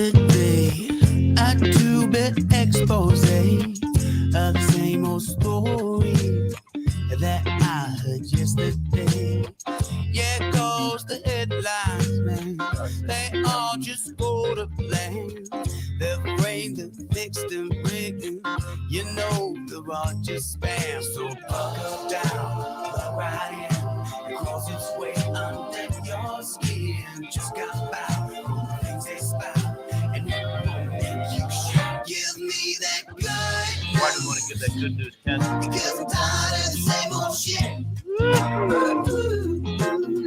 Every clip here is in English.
Yesterday, a two-bit expose of the same old story that I heard yesterday. Yeah, cause the headlines, man, they all just go to plan. Their brain, they're fixed and breaking. You know, they're all just spam. So buckle down, look right in. It crawls its way under your skin. Just got by on the things they spout. And you should give me that good. Why do you want to give that good news, Ken? Because I'm tired of the same old shit.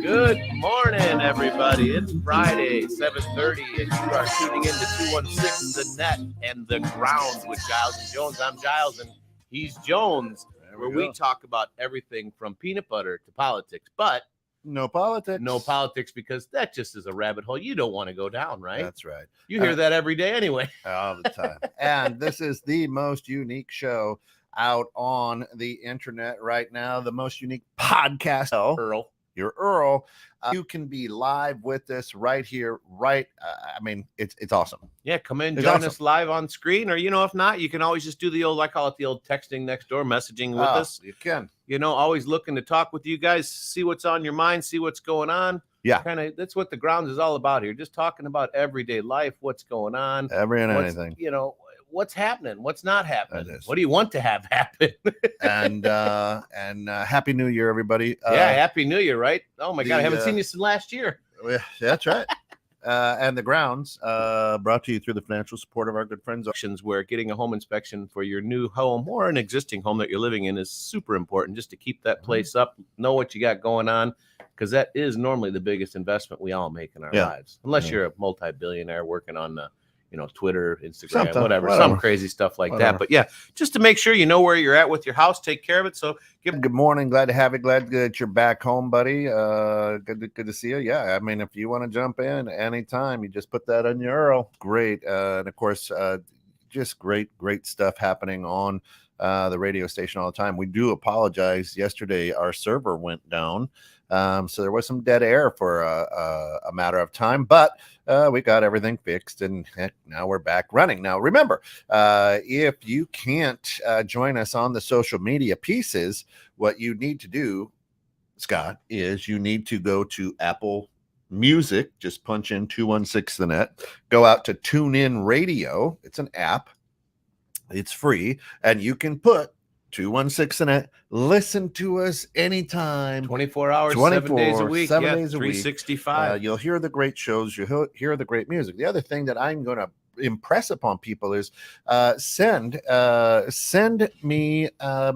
Good morning, everybody. It's Friday, 7:30, and you are tuning in to 216 The Net and The Ground with Giles and Jones. I'm Giles, and he's Jones, where we talk about everything from peanut butter to politics, but no politics. No politics, because that just is a rabbit hole you don't want to go down, right? That's right. You hear that every day anyway. All the time. And this is the most unique show out on the internet right now, the most unique podcast. Earl. You're Earl. You can be live with us right here, right? I mean, it's awesome. Yeah, come in, It's join awesome. us live on screen, or, if not, you can always just do the old, I call it the old texting next door, messaging with us. You can. Always looking to talk with you guys, see what's on your mind, see what's going on. Yeah. That's what the grounds is all about here. Just talking about everyday life, what's going on. Anything. What's happening, what's not happening. That is. What do you want to have happen? and Happy New Year, everybody. Yeah, Happy New Year, right? Oh my God, I haven't seen you since last year. Yeah, that's right. And the grounds brought to you through the financial support of our good friends. Where getting a home inspection for your new home or an existing home that you're living in is super important, just to keep that place up, know what you got going on, because that is normally the biggest investment we all make in our lives, unless you're a multi-billionaire working on the Twitter, Instagram, whatever, some crazy stuff like that. But yeah, just to make sure you know where you're at with your house, take care of it. So good morning. Glad to have you. Glad that you're back home, buddy. Good to see you. Yeah, I mean, if you want to jump in anytime, you just put that on your Earl. Great. And of course, just great stuff happening on the radio station all the time. We do apologize. Yesterday, our server went down. So there was some dead air for a matter of time, but we got everything fixed, and now we're back running. Now, remember, if you can't join us on the social media pieces, what you need to do, Scott, is you need to go to Apple Music, just punch in 216 The Net, go out to TuneIn Radio. It's an app. It's free, and you can put 216 The Net. Listen to us anytime. 24 hours, 7 days a week. 7 days a week. 365. You'll hear the great shows. You'll hear the great music. The other thing that I'm going to impress upon people is send me a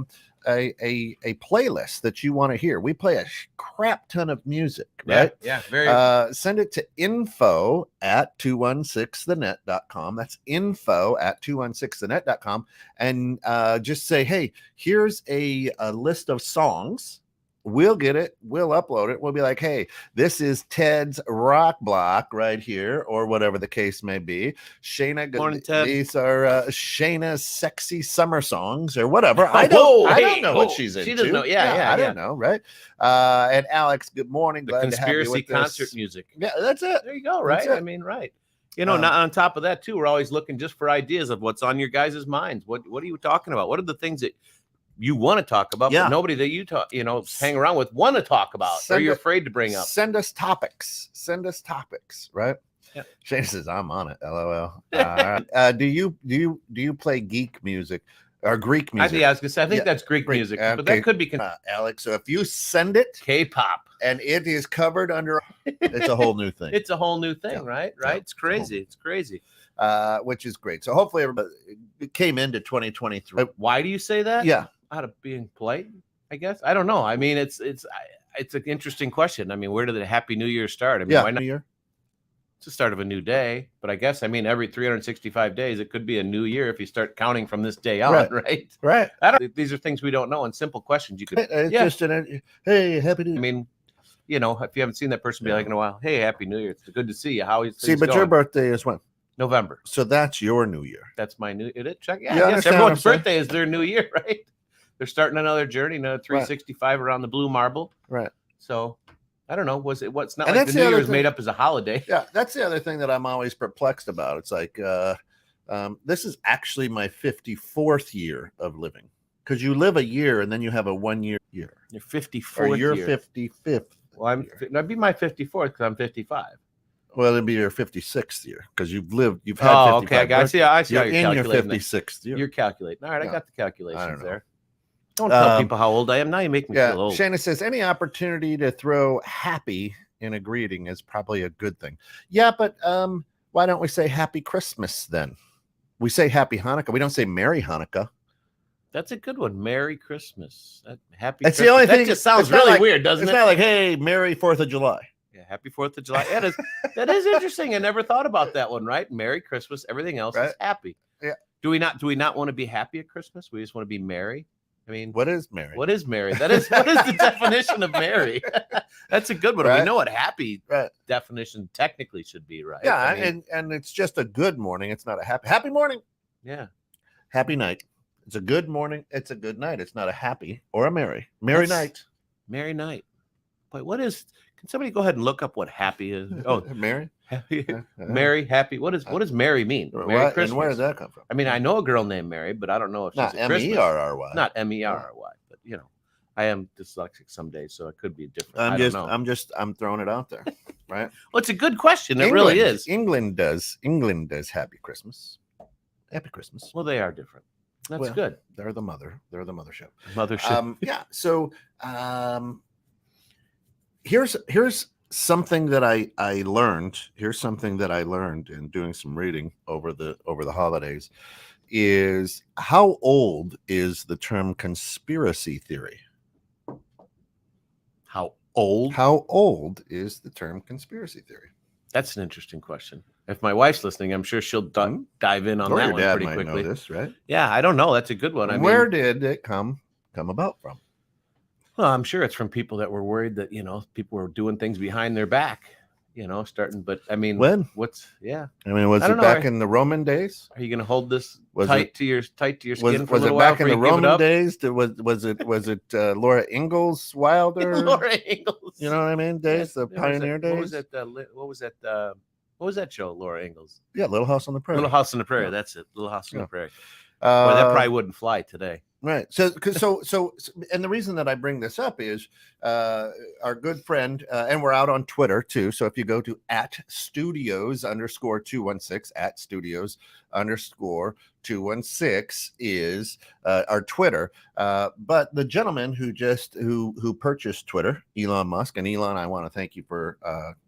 playlist that you want to hear. We play a crap ton of music, right? Yeah, very. Send it to info@216thenet.com. That's info@216thenet.com, and just say, hey, here's a list of songs. We'll get it. We'll upload it. We'll be like, hey, this is Ted's Rock Block right here, or whatever the case may be. Shayna, morning, Ted. These are Shayna's sexy summer songs, or whatever. I don't know what she's into. She doesn't know. Yeah. I don't know, right? And Alex, good morning. The Glad to have you conspiracy with concert us. music. Yeah, that's it. There you go, right? I mean, right. Not on top of that, too, we're always looking just for ideas of what's on your guys' minds. What are you talking about? What are the things that you want to talk about, but nobody that you talk, hang around with want to talk about, or you're afraid to bring up? Send us topics, right? Yeah. Shane says, I'm on it. LOL. Do you play geek music or Greek music? I think that's Greek music, but that could be Alex. So if you send it K-pop and it is covered under, it's a whole new thing. It's a whole new thing, right? Yeah. It's crazy. It's crazy. Which is great. So hopefully everybody came into 2023. Why do you say that? Yeah. Out of being polite, I guess. I don't know. I mean, it's an interesting question. I mean, where did the Happy New Year start? I mean, why not? New Year? It's the start of a new day, but I guess, every 365 days, it could be a new year if you start counting from this day on, right? Right. These are things we don't know, and simple questions you could. Just hey, Happy New Year. I mean, if you haven't seen that person be like in a while, hey, Happy New Year. It's good to see you. How is but going? Your birthday is when? November. So that's your new year. That's my new. Check. Yeah, I guess everyone's birthday is their new year, right? They're starting another journey, another 365 around the blue marble. Right. So I don't know. Was it? What's not And like that's the the New other Year's thing. made up as a holiday. Yeah, that's the other thing that I'm always perplexed about. It's like this is actually my 54th year of living, because you live a year and then you have a 1 year. Your Or 54th your year. 55th. Well, that'd be my 54th because I'm 55. Well, it'd be your 56th year because you've had. Oh, 55 okay. I see. I see how You're you're in your calculating. 56th year. You're calculating. All right, Yeah. I got the calculations I don't know. there. Don't tell people how old I am. Now you make me Yeah, feel old. Shana says any opportunity to throw happy in a greeting is probably a good thing. Yeah, but why don't we say Happy Christmas then? We say Happy Hanukkah. We don't say Merry Hanukkah. That's a good one. Merry Christmas. Happy That's Christmas. the only that thing. just sounds it's not really like- weird, doesn't It's it? not like, hey, Merry 4th of July. Yeah, Happy 4th of July. Yeah, that is interesting. I never thought about that one, right? Merry Christmas. Everything else is Right. happy. Yeah. Do we not want to be happy at Christmas? We just want to be merry. I mean, What is Merry? what is merry? What is the definition of merry? That's a good one. Right. We know what happy Right. definition technically should be, right? Yeah, I mean, and it's just a good morning. It's not a happy morning. yeah. Happy night. It's a good morning. It's a good night. It's not a happy or a merry night. Merry night. Wait, can somebody go ahead and look up what happy is? Oh, Merry. happy, merry, happy. What does merry mean? Merry What, Christmas. and where does that come from? I mean, I know a girl named Mary, but I don't know if she's Not a Christmas. MERRY. Not MERRY, but I am dyslexic some days, so it could be different. I don't know. I'm throwing it out there, right? Well, it's a good question. It really is. England does Happy Christmas. Happy Christmas. Well, they are different. That's Well, good. They're the mothership. Mothership. Yeah. So here's something that I learned. Here's something that I learned in doing some reading over the holidays. Is how old is the term conspiracy theory? How old? How old is the term conspiracy theory? That's an interesting question. If my wife's listening, I'm sure she'll dive in on Or that your one dad pretty might quickly. know this, right? Yeah, I don't know. That's a good one. Where did it come about from? Well, I'm sure it's from people that were worried that, people were doing things behind their back, starting. But I mean, When? Yeah. I mean, was I it don't know. back in the Roman days? Are you going to hold this Was tight to your skin for a Was little it while back in before the you give it Roman up? days? Was it Laura Ingalls Wilder? Laura Ingalls. You know what I mean? Days, the What was pioneer it- days. What was that show? Laura Ingalls. Yeah, Little House on the Prairie. Little House on the Prairie. Yeah. That's it. Little House on Yeah. the Prairie. Well, that Uh, probably wouldn't fly today. Right. So, and the reason that I bring this up is our good friend, and we're out on Twitter too. So if you go to @studios_216 @studios_216 is our Twitter. But the gentleman who purchased Twitter, Elon Musk, and Elon, I want to thank you for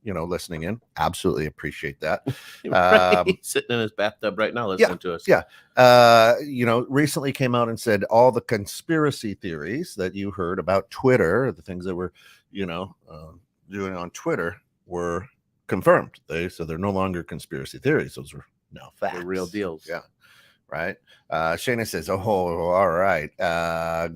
listening in. Absolutely appreciate that. He's sitting in his bathtub right now listening to us. Yeah. Recently came out and said all the conspiracy theories that you heard about Twitter, the things that were, doing on Twitter were confirmed. So they're no longer conspiracy theories. Those were now facts. They're real deals. Yeah. Right. Shana says, oh, all right.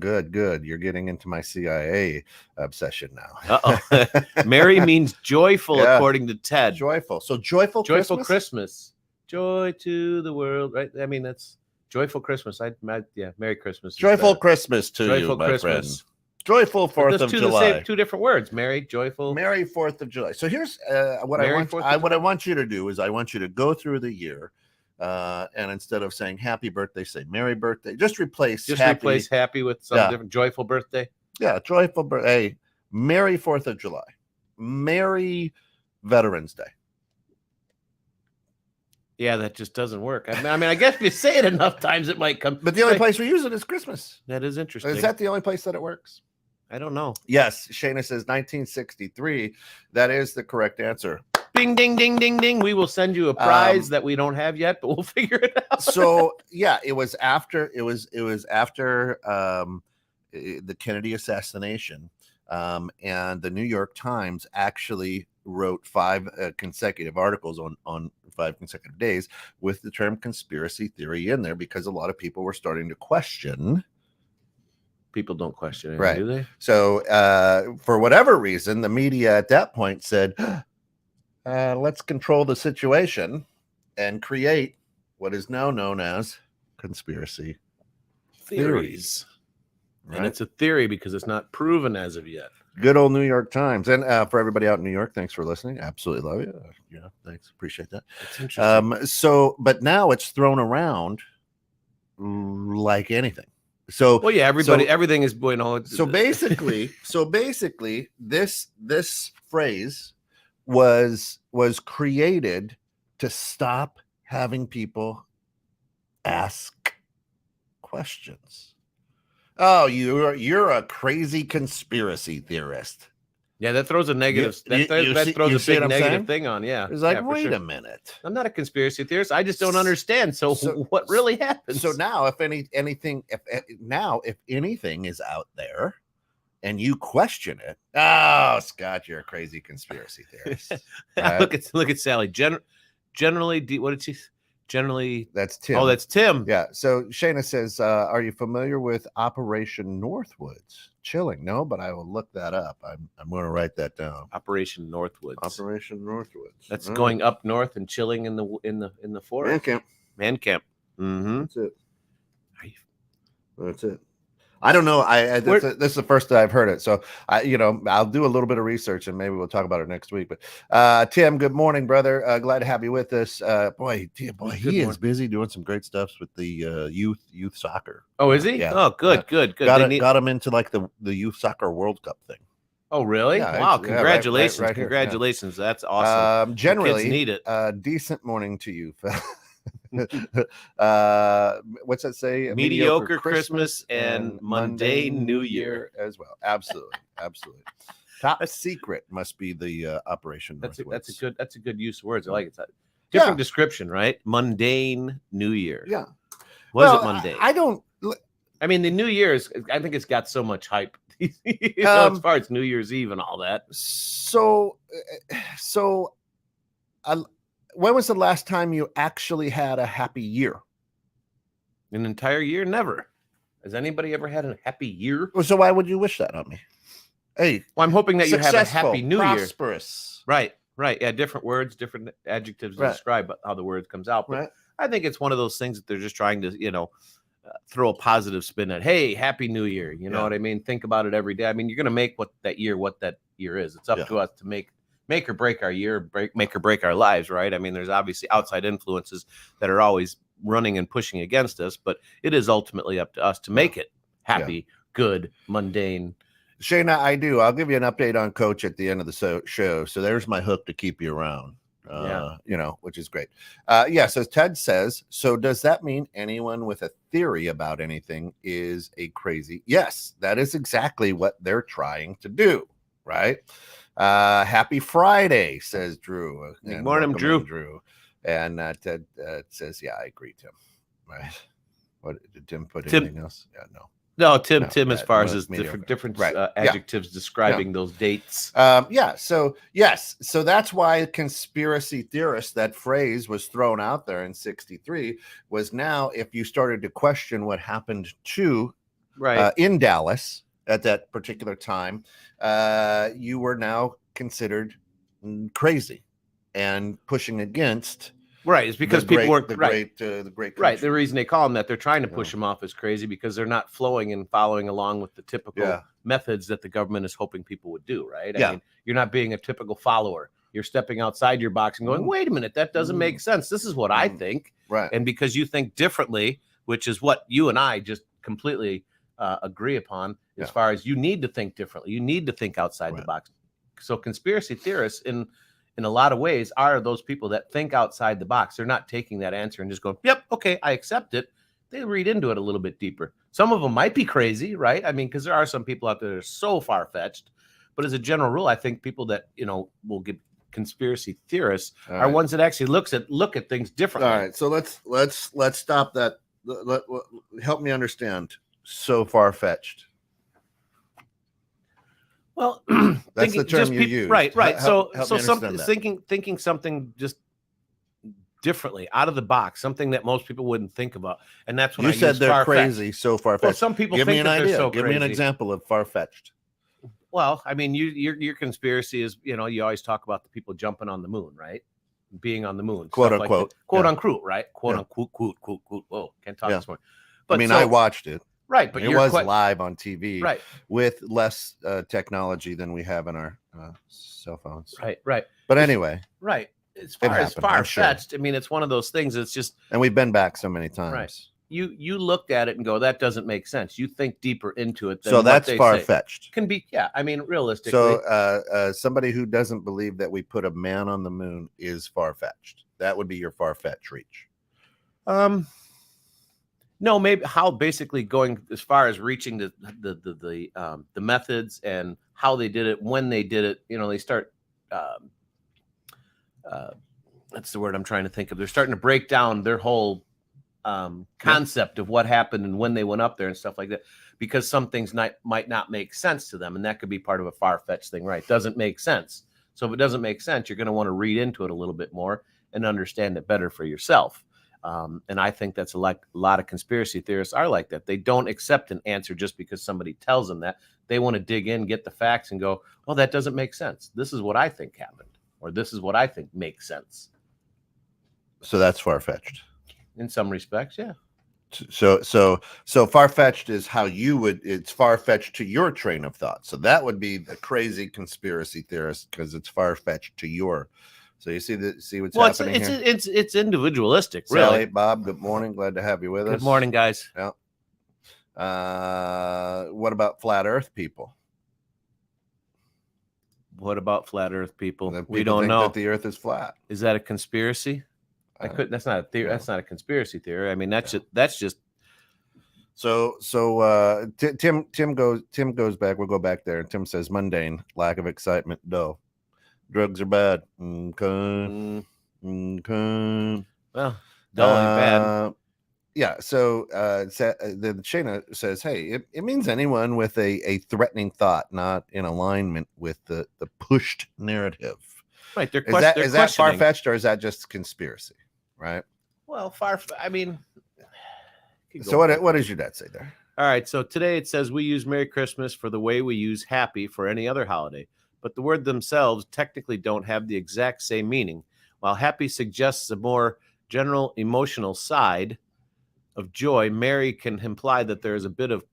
Good. You're getting into my CIA obsession now. Uh-oh. Merry means joyful, Yeah. according to Ted. Joyful. So joyful Christmas. Joy to the world, right? I mean, that's joyful Christmas. Merry Christmas. Joyful Christmas to Joyful you, my Christmas. friend. Joyful 4th of July. Two different words. Merry, joyful. Merry 4th of July. So here's what Merry I want. 4th of What I want you to do is I want you to go through the year, and instead of saying happy birthday, say merry birthday. Just replace happy with some different joyful birthday. Yeah, joyful birthday. Merry 4th of July. Merry Veterans Day. Yeah, that just doesn't work. I mean, I guess if you say it enough times, it might come. But the only place we use it is Christmas. That is interesting. Is that the only place that it works? I don't know. Yes, Shana says 1963. That is the correct answer. Bing, ding, ding, ding, ding. We will send you a prize that we don't have yet, but we'll figure it out. So yeah, it was after the Kennedy assassination, and the New York Times actually wrote 5 consecutive articles on 5 consecutive days with the term conspiracy theory in there, because a lot of people were starting to question. People don't question it, Right. do they? So for whatever reason, the media at that point said, let's control the situation and create what is now known as conspiracy Theories. Right? And it's a theory because it's not proven as of yet. Good old New York Times. And for everybody out in New York, thanks for listening. Absolutely love you. Yeah, thanks. Appreciate that. It's interesting. But now it's thrown around like anything. So well, yeah, everything is So basically, this phrase was created to stop having people ask questions. Oh, you're a crazy conspiracy theorist. Yeah, that throws a negative. That throws a big negative thing on. Yeah, it's like, wait a minute. I'm not a conspiracy theorist. I just don't understand. So what really happens? So now, if anything is out there, and you question it, oh, Scott, you're a crazy conspiracy theorist. Right? look at Sally. Generally, what did she? Generally, that's Tim. Oh, that's Tim. Yeah. So Shayna says, "Are you familiar with Operation Northwoods?" Chilling. No, but I will look that up. I'm going to write that down. Operation Northwoods. Operation Northwoods. That's going up north and chilling in the forest. Man camp. Mm-hmm. That's it. That's it. I don't know. This is the first that I've heard it. So I'll do a little bit of research and maybe we'll talk about it next week. But Tim, good morning, brother. Glad to have you with us. Boy, he is busy doing some great stuff with the youth soccer. Oh, is he? Yeah. Oh, good. Got him into like the youth soccer World Cup thing. Oh, really? Yeah, wow! Congratulations! Right here, congratulations! Yeah. That's awesome. Generally, kids need it. Decent morning to you. What's that say? Mediocre Christmas and mundane New Year as well. Absolutely. Top secret must be the Operation Northwoods. That's a good use of words. I like it. It's a different description, right? Mundane New Year. Yeah. Was it mundane? I mean, the New Year's, I think it's got so much hype. As far as New Year's Eve and all that. When was the last time you actually had a happy year? An entire year? Never. Has anybody ever had a happy year? So why would you wish that on me? Hey, well, I'm hoping that you have a happy New prosperous. Year. Right. Yeah, different words, different adjectives to describe how the word comes out. But I think it's one of those things that they're just trying to, throw a positive spin at. Hey, happy New Year. You know what I mean? Think about it every day. I mean, you're going to make what that year is. It's up to us to make or break our year, make or break our lives, right? I mean, there's obviously outside influences that are always running and pushing against us, but it is ultimately up to us to make it happy, good, mundane. Shayna, I do. I'll give you an update on Coach at the end of the show. So there's my hook to keep you around, which is great. So Ted says, so does that mean anyone with a theory about anything is a crazy? Yes, that is exactly what they're trying to do, right? Happy Friday, says Drew. Good morning, Drew. And Ted says, I agree, Tim. Right. What did Tim put anything else? Yeah, no, Tim, as far as different adjectives describing those dates. So that's why conspiracy theorists, that phrase was thrown out there in 1963, was now if you started to question what happened to in Dallas at that particular time, you were now considered crazy and pushing against. Right, it's because people weren't the great right. The reason they call them that, they're trying to push them off as crazy because they're not flowing and following along with the typical methods that the government is hoping people would do. Right? I mean, you're not being a typical follower. You're stepping outside your box and going, "Wait a minute, that doesn't make sense. This is what I think." Right. And because you think differently, which is what you and I just completely agree upon, as far as you need to think differently, you need to think outside the box. So conspiracy theorists, in a lot of ways, are those people that think outside the box. They're not taking that answer and just going, yep, okay, I accept it. They read into it a little bit deeper. Some of them might be crazy, right? I mean, because there are some people out there that are so far-fetched. But as a general rule, I think people that, will get conspiracy theorists are ones that actually look at things differently. All right, so let's stop that. Help me understand. So far-fetched. Well, that's the term you use, right? Help so thinking something just differently, out of the box, something that most people wouldn't think about, and that's when you said they're crazy, so far-fetched. Well, some people think that they're so crazy. Give me an example of far-fetched. Well, I mean, your conspiracy is, you always talk about the people jumping on the moon, right? Being on the moon, quote unquote, quote unquote, right? Quote unquote, quote. Whoa, can't talk this morning. But I watched it. Right, but it you're was quite live on TV, right, with less technology than we have in our cell phones. right. But anyway, Right. As it far as happened, I'm sure. far-fetched, I mean, it's one of those things. It's just And we've been back so many times. right. You looked at it and go, that doesn't make sense. You think deeper into it than So what that's they far say. fetched. Can be, yeah. I mean, realistically. So somebody who doesn't believe that we put a man on the moon is far fetched. That would be your far fetched reach. No, maybe how basically going as far as reaching the methods and how they did it, when they did it. You know, they start. That's the word I'm trying to think of. They're starting to break down their whole concept of what happened and when they went up there and stuff like that, because some things might not make sense to them, and that could be part of a far-fetched thing, right? Doesn't make sense. So if it doesn't make sense, you're going to want to read into it a little bit more and understand it better for yourself. And I think that's a lot of conspiracy theorists are like that. They don't accept an answer just because somebody tells them that. They want to dig in, get the facts, and go, well, that doesn't make sense. This is what I think happened, or this is what I think makes sense. So that's far fetched. In some respects, yeah. So far fetched is how you would. It's far fetched to your train of thought. So that would be the crazy conspiracy theorist, because it's far fetched to your. So you see what's happening here. It's individualistic, Sally, really. Bob, good morning. Glad to have you with us. Good morning, guys. Yeah. What about flat Earth people? What about flat Earth people? We People don't think know. that the Earth is flat. Is that a conspiracy? That's not a theory. No. That's not a conspiracy theory. I mean, that's just. So Tim goes back. We'll go back there, and Tim says mundane, lack of excitement, dull. Drugs are bad. Okay. Well, dull ain't bad. Yeah. So the Shayna says, hey, it means anyone with a threatening thought, not in alignment with the pushed narrative. Right. Is that far fetched, or is that just conspiracy? Right. Well, I mean. So what does your dad say there? All right. So today it says we use Merry Christmas for the way we use Happy for any other holiday, but the word themselves technically don't have the exact same meaning. While Happy suggests a more general emotional side of joy, Merry can imply that there is a bit of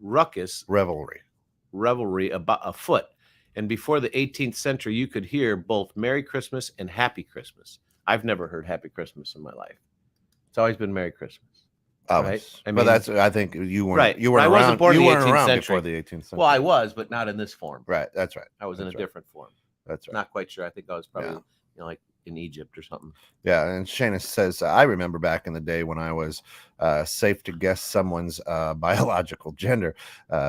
ruckus, revelry about afoot. And before the 18th century, you could hear both Merry Christmas and Happy Christmas. I've never heard Happy Christmas in my life. It's always been Merry Christmas. Right? I mean, but I think you weren't right. You weren't I around. wasn't born in the 18th century. Before the 18th century. Well, I was, but not in this form. Right. That's right. I was in a different form. That's right. Not quite sure. I think I was probably like in Egypt or something. Yeah. And Shayna says, I remember back in the day when I was safe to guess someone's biological gender.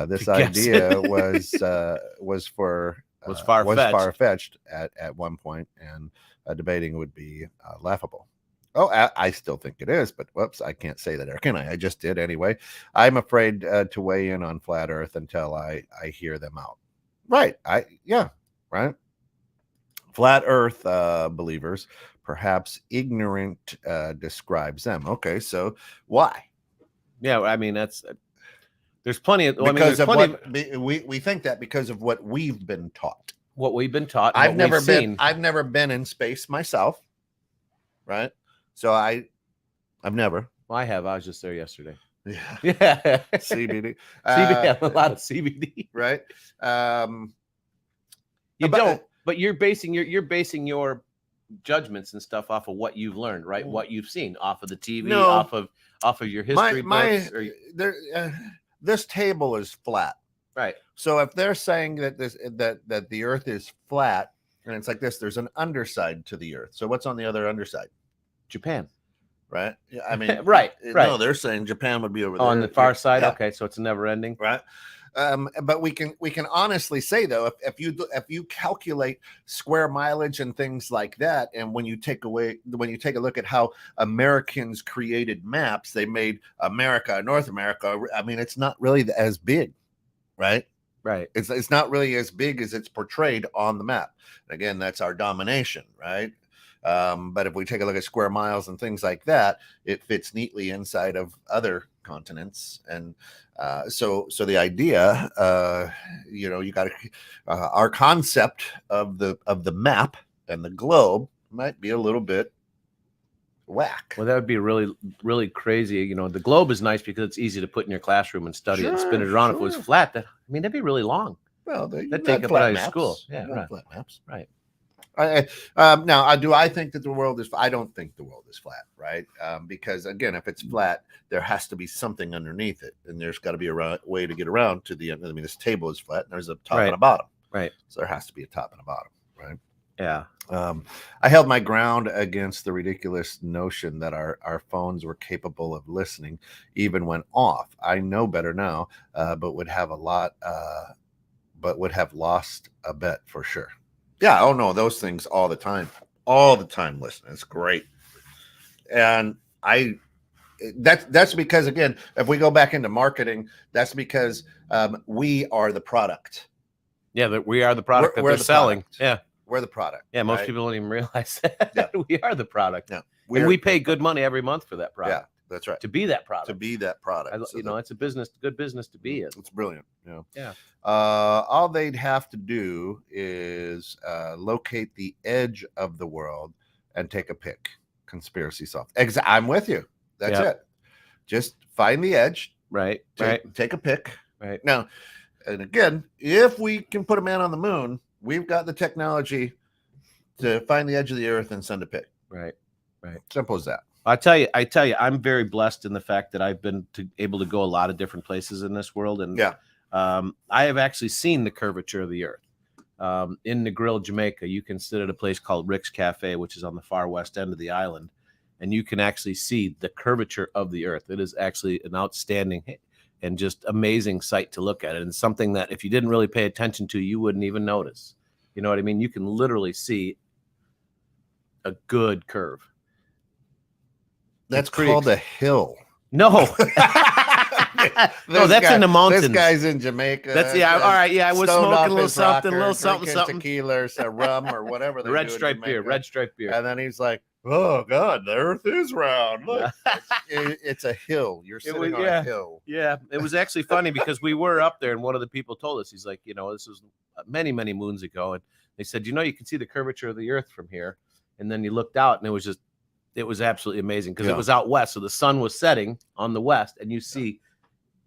This idea was far-fetched at one point, and debating would be laughable. Oh, I still think it is, but whoops, I can't say that, can I? I just did anyway. I'm afraid to weigh in on flat Earth until I hear them out. Right. Right. Flat Earth believers, perhaps ignorant, describes them. Okay, so why? Yeah, I mean there's plenty of. We think that because of what we've been taught. What we've been taught. I've never been in space myself. Right. So I've never. Well, I have. I was just there yesterday. Yeah. Yeah. CBD. CBD. A lot of CBD. Right. But you're basing your judgments and stuff off of what you've learned, right? What you've seen off of the TV, off of your history books. This table is flat. Right. So if they're saying that that the Earth is flat and it's like this, there's an underside to the Earth. So what's on the other underside? Japan. Right. Yeah. I mean, right. No, they're saying Japan would be over there on the far side. Yeah. Okay, so it's never ending. Right. But we can honestly say though, if you calculate square mileage and things like that, and when you take a look at how Americans created maps, they made America, North America. I mean, it's not really as big, right? Right. It's not really as big as it's portrayed on the map. Again, that's our domination, right? But if we take a look at square miles and things like that, it fits neatly inside of other continents. And so the idea, you got our concept of the map and the globe might be a little bit whack. Well, that would be really, really crazy. You know, the globe is nice because it's easy to put in your classroom and study it and spin it around. If it was flat, that'd be really long. Well, that'd take up out of school. Yeah, right. Flat maps. Right. Now, do I think that the world is? I don't think the world is flat, right? Because again, if it's flat, there has to be something underneath it, and there's got to be a way to get around to the end. I mean, this table is flat, and there's a top and a bottom, right? So there has to be a top and a bottom, right? Yeah. I held my ground against the ridiculous notion that our phones were capable of listening even when off. I know better now, but would have lost a bet for sure. Yeah. Oh no, those things all the time listening. It's great. And that's because, again, if we go back into marketing, that's because we are the product. Yeah, that we are the product that they're selling. Product. Yeah. We're the product. Yeah, most people don't even realize that. Yeah. We are the product. Yeah. We pay good money every month for that product. Yeah, that's right. To be that product. It's a good business to be in. It's brilliant. Yeah. All they'd have to do is locate the edge of the world and take a pick. Conspiracy soft. I'm with you. That's it. Just find the edge. Right. Take a pick. Right. Now, and again, if we can put a man on the moon, we've got the technology to find the edge of the earth and send a pick. Right. Simple as that. I tell you, I'm very blessed in the fact that I've been able to go a lot of different places in this world. And I have actually seen the curvature of the earth. In Negril, Jamaica, you can sit at a place called Rick's Cafe, which is on the far west end of the island, and you can actually see the curvature of the earth. It is actually an outstanding and just amazing sight to look at it, and something that if you didn't really pay attention to, you wouldn't even notice. You know what I mean? You can literally see a good curve. That's called a hill. No. No, that's in the mountains. This guy's in Jamaica. That's all right. Yeah, I was smoking a little something, tequila or rum or whatever. Red stripe beer. And then he's like, "Oh God, the earth is round. Look, it's a hill. You're sitting on a hill." Yeah, it was actually funny because we were up there, and one of the people told us, he's like, this was many, many moons ago, and they said, you can see the curvature of the earth from here, and then you looked out, and it was absolutely amazing because it was out west, so the sun was setting on the west, and you see.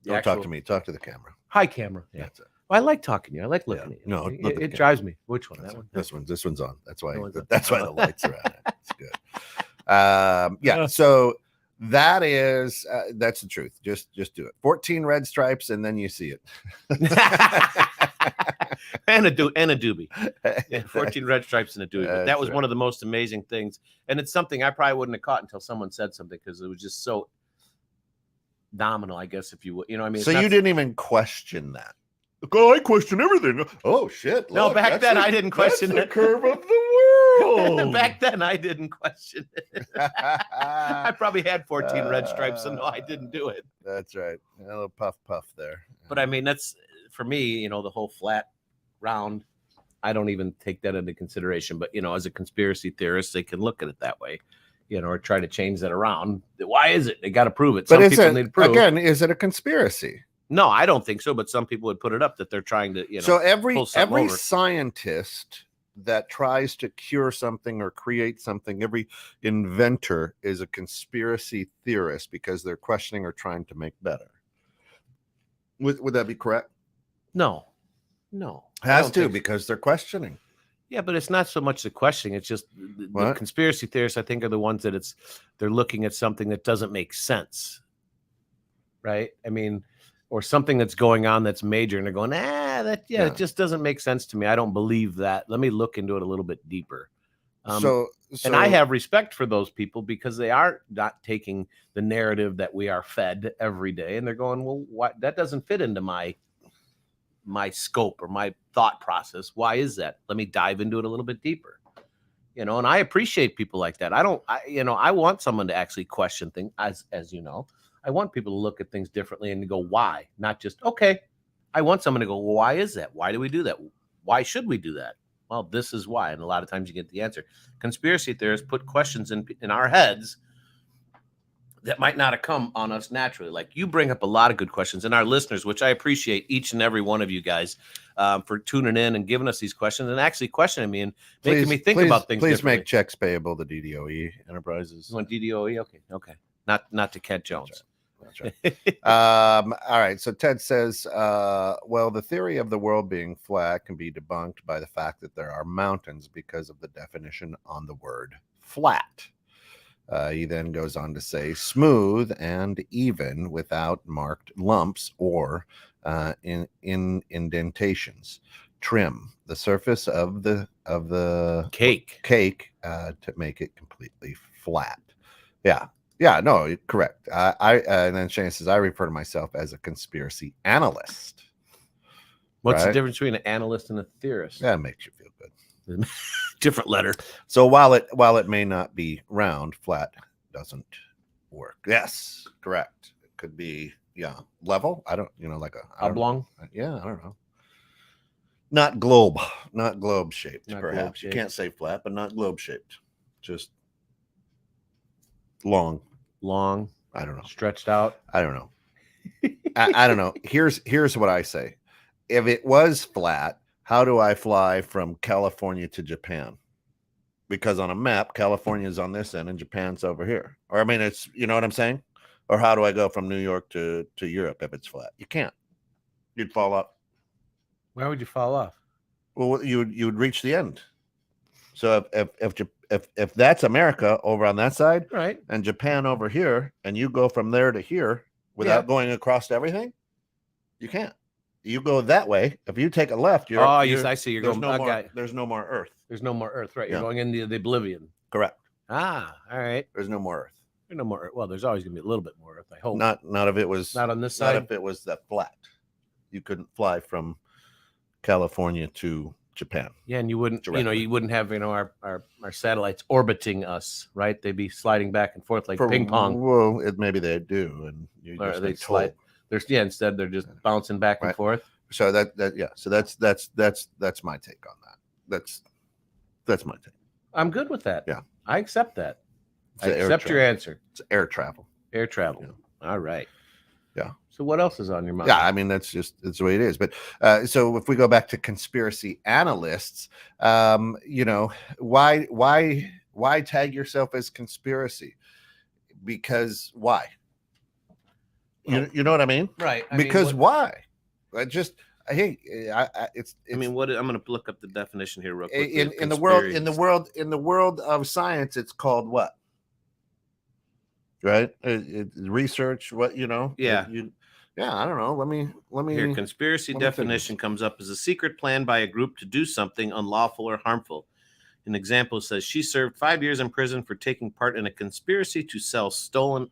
Don't talk to me. Talk to the camera. Hi, camera. Yeah. Well, I like talking to you. I like looking at you. No, it drives me. Which one? That one? This one's on. That's why. That's why the lights are on. It's good. So that's the truth. Just do it. 14 red stripes, and then you see it. and a doobie. Yeah, 14 red stripes and a doobie. But that was one of the most amazing things, and it's something I probably wouldn't have caught until someone said something because it was just so nominal, I guess, if you would, I mean. So you didn't even question that. Oh, I question everything. Oh shit! No, back then I didn't question the curve of the world. Back then I didn't question it. I probably had 14 red stripes, so no, I didn't do it. That's right. A little puff there. But I mean, that's for me. The whole flat, round. I don't even take that into consideration. But as a conspiracy theorist, they can look at it that way. Or try to change that around. Why is it? They got to prove it. Some people need to prove. Again, is it a conspiracy? No, I don't think so. But some people would put it up that they're trying to, So every scientist that tries to cure something or create something, every inventor is a conspiracy theorist because they're questioning or trying to make better. Would that be correct? No. Has to because they're questioning. Yeah, but it's not so much the questioning. It's just the conspiracy theorists, I think, are the ones that they're looking at something that doesn't make sense. Right? I mean, or something that's going on that's major, and they're going, it just doesn't make sense to me. I don't believe that. Let me look into it a little bit deeper. So and I have respect for those people because they are not taking the narrative that we are fed every day, and they're going, well, what? That doesn't fit into my scope or my thought process. Why is that? Let me dive into it a little bit deeper. And I appreciate people like that. I want someone to actually question things, as you know. I want people to look at things differently and to go, why? Not just, okay. I want someone to go, well, why is that? Why do we do that? Why should we do that? Well, this is why. And a lot of times you get the answer. Conspiracy theorists put questions in our heads that might not have come on us naturally. Like you bring up a lot of good questions, and our listeners, which I appreciate each and every one of you guys for tuning in and giving us these questions and actually questioning me and making me think about things. Please make checks payable to DDOE Enterprises. You want DDOE? Okay. Not to Kent Jones. That's right. All right. So Ted says, well, the theory of the world being flat can be debunked by the fact that there are mountains because of the definition on the word flat. He then goes on to say smooth and even without marked lumps or in indentations. Trim the surface of the cake to make it completely flat. Yeah, no, correct. And then Shane says I refer to myself as a conspiracy analyst. What's the difference between an analyst and a theorist? That makes you feel good. Different letter. So while it may not be round, flat doesn't work. Yes, correct. It could be level. I don't, like a oblong. I don't know. Not globe shaped. Not perhaps globe-shaped. You can't say flat, but not globe shaped. Just long. I don't know. Stretched out. I don't know. I don't know. Here's what I say. If it was flat, how do I fly from California to Japan? Because on a map, California is on this end and Japan's over here. Or I mean, it's, you know what I'm saying? Or how do I go from New York to Europe if it's flat? You can't. You'd fall off. Where would you fall off? Well, you'd reach the end. So if that's America over on that side, right, and Japan over here, and you go from there to here without going across everything, you can't. You go that way. If you take a left, I see. You're there's going. No more, there's no more Earth. There's no more Earth, right? You're going into the oblivion. Correct. All right. There's no more Earth. There's no more Earth. Well, there's always going to be a little bit more Earth, I hope. Not if it was not on this side. Not if it was that flat. You couldn't fly from California to Japan. Yeah, and you wouldn't, directly. You wouldn't have, our satellites orbiting us, right? They'd be sliding back and forth like ping pong. Well, maybe they do, and you just they slide. Instead they're just bouncing back and forth. So that's my take on that. That's my take. I'm good with that. Yeah, I accept that. I accept your answer. It's air travel. Air travel. Yeah. All right. Yeah. So what else is on your mind? Yeah, I mean it's the way it is. But so if we go back to conspiracy analysts, why tag yourself as conspiracy? Because why? You know what I mean? Right. Why? I'm going to look up the definition here real quick. In the world of science, it's called what? Right? Research. What Yeah. I don't know. Let me. Here, conspiracy definition comes up as a secret plan by a group to do something unlawful or harmful. An example says she served 5 years in prison for taking part in a conspiracy to sell stolen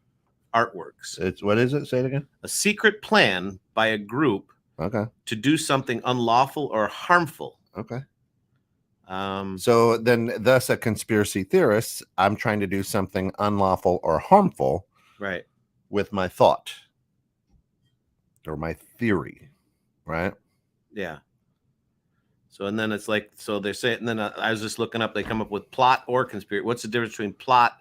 artworks. What is it? Say it again. A secret plan by a group. Okay. To do something unlawful or harmful. Okay. So then, thus, a conspiracy theorist, I'm trying to do something unlawful or harmful, right, with my thought or my theory, right? Yeah. So and then it's like, so they're saying, and then I was just looking up, they come up with plot or conspiracy. What's the difference between plot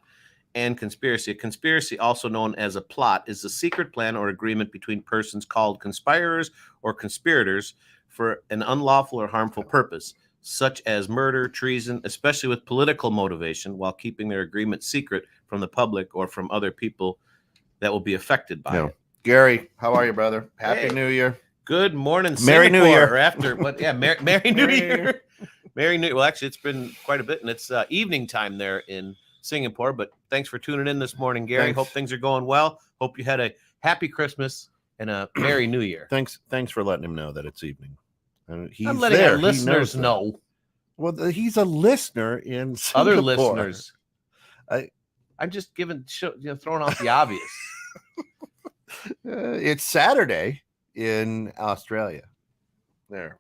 and conspiracy? A conspiracy, also known as a plot, is a secret plan or agreement between persons called conspirers or conspirators for an unlawful or harmful purpose, such as murder, treason, especially with political motivation, while keeping their agreement secret from the public or from other people that will be affected by it. Gary, how are you, brother? Happy New Year. Good morning, Merry Singapore. New Year. After what? Yeah, Merry New Year. Merry New Year. Well, actually, it's been quite a bit, and it's evening time there in Singapore. But thanks for tuning in this morning, Gary. Thanks. Hope things are going well. Hope you had a happy Christmas and a Merry New Year. Thanks for letting him know that it's evening. I'm letting our listeners know. Well, he's a listener in Singapore. Other listeners. I'm just throwing out the obvious. It's Saturday in Australia. There.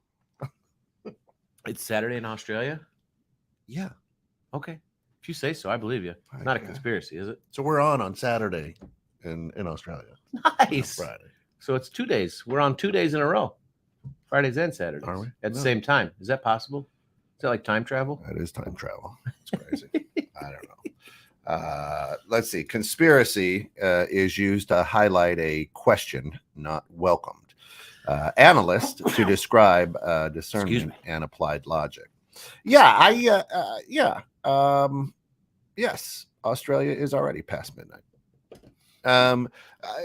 It's Saturday in Australia? Yeah. Okay. If you say so, I believe you. Not a conspiracy, is it? So we're on Saturday in Australia. Nice. Friday. So it's 2 days. We're on 2 days in a row. Fridays and Saturdays. Are we? At the same time. Is that possible? Is that like time travel? That is time travel. It's crazy. I don't know. Let's see. Conspiracy is used to highlight a question not welcomed. Analyst to describe discernment and applied logic. Yeah. Yes, Australia is already past midnight.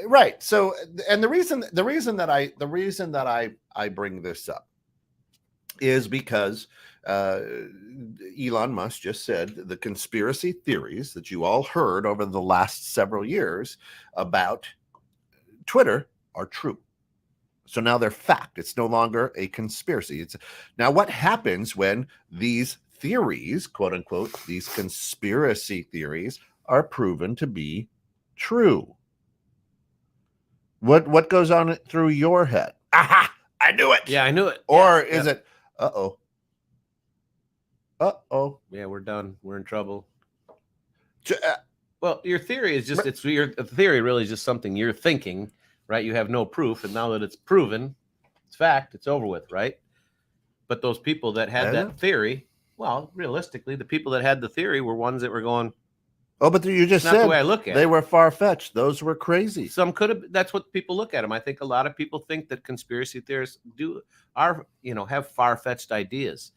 Right. So, and the reason that I bring this up is because Elon Musk just said the conspiracy theories that you all heard over the last several years about Twitter are true. So now they're fact. It's no longer a conspiracy. It's now what happens when these theories, quote unquote, these conspiracy theories are proven to be true. What goes on through your head? Aha! I knew it. Yeah, I knew it. Or is it? Uh-oh. Yeah, we're done. We're in trouble. Well, your theory is just the theory really is just something you're thinking, right? You have no proof, and now that it's proven, it's fact, it's over with, right? But those people that had that theory, well, realistically, the people that had the theory were ones that were going, oh, but you just said the way I look at they it. were far-fetched. Those were crazy. Some could have. That's what people look at them. I think a lot of people think that conspiracy theorists have far-fetched ideas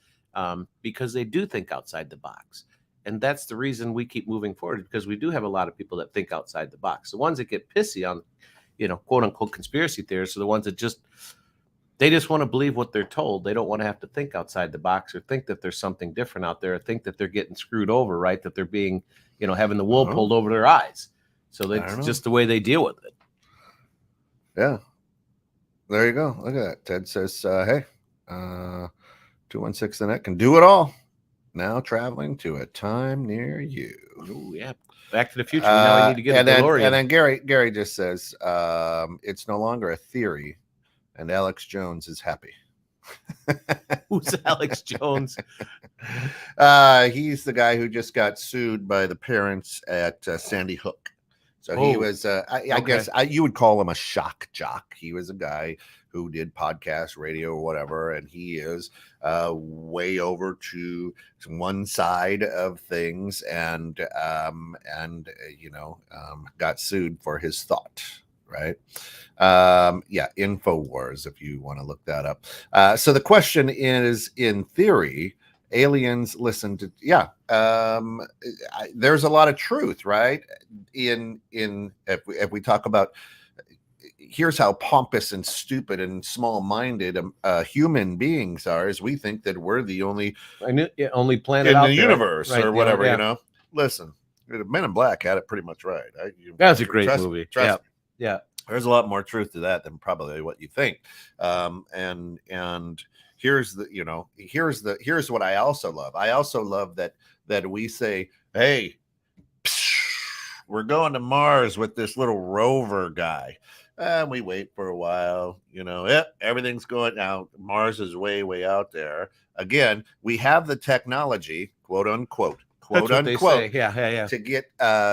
because they do think outside the box, and that's the reason we keep moving forward, because we do have a lot of people that think outside the box. The ones that get pissy on, quote unquote conspiracy theorists are the ones that just want to believe what they're told. They don't want to have to think outside the box or think that there's something different out there, or think that they're getting screwed over, right? That they're being, having the wool pulled over their eyes. So that's just the way they deal with it. Yeah. There you go. Look at that. Ted says, hey, 216 the net can do it all. Now traveling to a time near you. Oh, yeah. Back to the Future. Now I need to get a DeLorean. And then Gary just says, it's no longer a theory, and Alex Jones is happy. Who's Alex Jones? He's the guy who just got sued by the parents at Sandy Hook. So he was, I guess you would call him a shock jock. He was a guy who did podcast, radio, or whatever, and he is way over to one side of things, and got sued for his thought. Right. InfoWars, if you want to look that up. So the question is, in theory, aliens listen to, there's a lot of truth, right? If we talk about, here's how pompous and stupid and small-minded human beings are, is we think that we're the only planet in out the there, universe, right, or whatever, Listen, Men in Black had it pretty much right. That's a great movie. Trust me. Yeah. There's a lot more truth to that than probably what you think. And here's what I also love. I also love that we say, hey, we're going to Mars with this little rover guy. And we wait for a while, everything's going out. Mars is way, way out there. Again, we have the technology, quote unquote, to get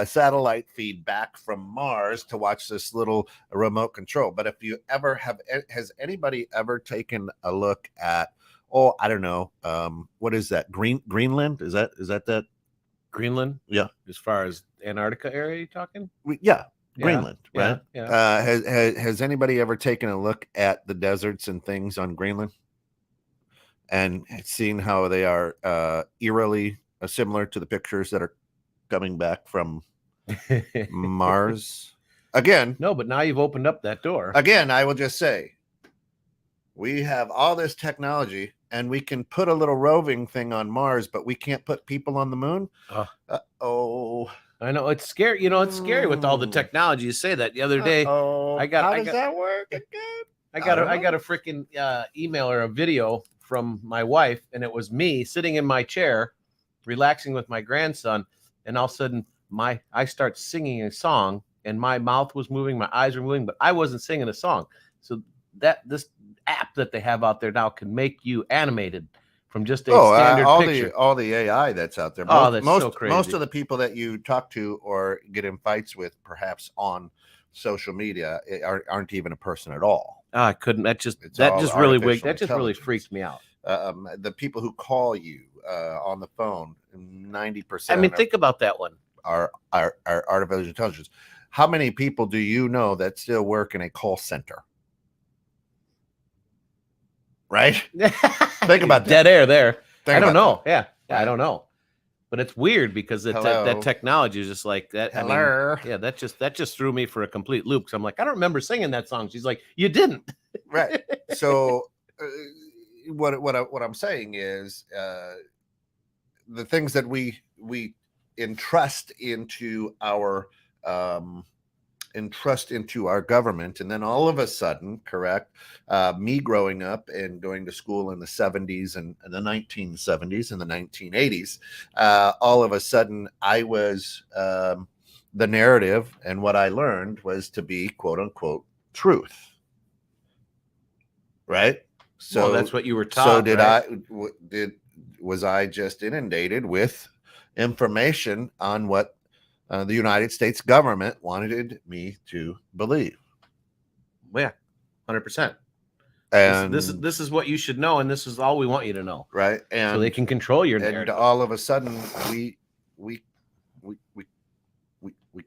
satellite feedback from Mars to watch this little remote control. But if you has anybody ever taken a look at, I don't know, what is that? Greenland? Is that Greenland? Yeah. As far as Antarctica area, you talking? Greenland, right? Yeah. Has anybody ever taken a look at the deserts and things on Greenland and seen how they are eerily similar to the pictures that are coming back from Mars? Again, no, but now you've opened up that door. Again, I will just say, we have all this technology, and we can put a little roving thing on Mars, but we can't put people on the moon. I know, it's scary. It's scary with all the technology. You say that the other day. How does that work again? I got a freaking email or a video from my wife, and it was me sitting in my chair, relaxing with my grandson, and all of a sudden I start singing a song, and my mouth was moving, my eyes were moving, but I wasn't singing a song. So this app that they have out there now can make you animated from just a standard picture. All the AI that's out there. That's so crazy. Most of the people that you talk to or get in fights with, perhaps on social media, aren't even a person at all. I couldn't. That just really freaked me out. The people who call you on the phone, 90%. I mean, think about that one. our artificial intelligence. How many people do you know that still work in a call center? Right? Think about that. Dead air there. Think I don't about know. that. Yeah, Right. I don't know. But it's weird because that technology is just like that. Hello. I mean, yeah, that just threw me for a complete loop. Because I'm like, I don't remember singing that song. She's like, you didn't. Right. So what I'm saying is the things that we entrust into our government, and then all of a sudden, correct, me growing up and going to school in the 70s and the 1970s and the 1980s, all of a sudden I was the narrative, and what I learned was to be quote unquote truth, right? So well, that's what you were taught. So did right? Was I just inundated with information on what the United States government wanted me to believe? Yeah, 100%. And this is what you should know, and this is all we want you to know, right? And so they can control your narrative. And all of a sudden, we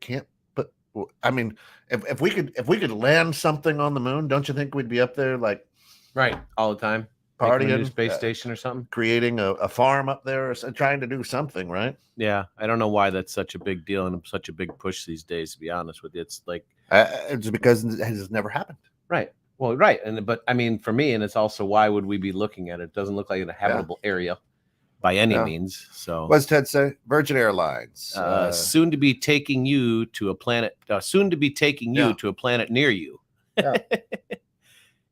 can't put. I mean, if we could land something on the moon, don't you think we'd be up there like right all the time? Partying, a new space station or something, creating a farm up there, or trying to do something, right? Yeah, I don't know why that's such a big deal and such a big push these days. To be honest with you, it's like it's because it has never happened, right? Well, right, but I mean, for me, and it's also why would we be looking at it? It doesn't look like a habitable area by any means. So, what's Ted say? Virgin Airlines soon to be taking you to a planet. Soon to be taking you to a planet near you. Yeah.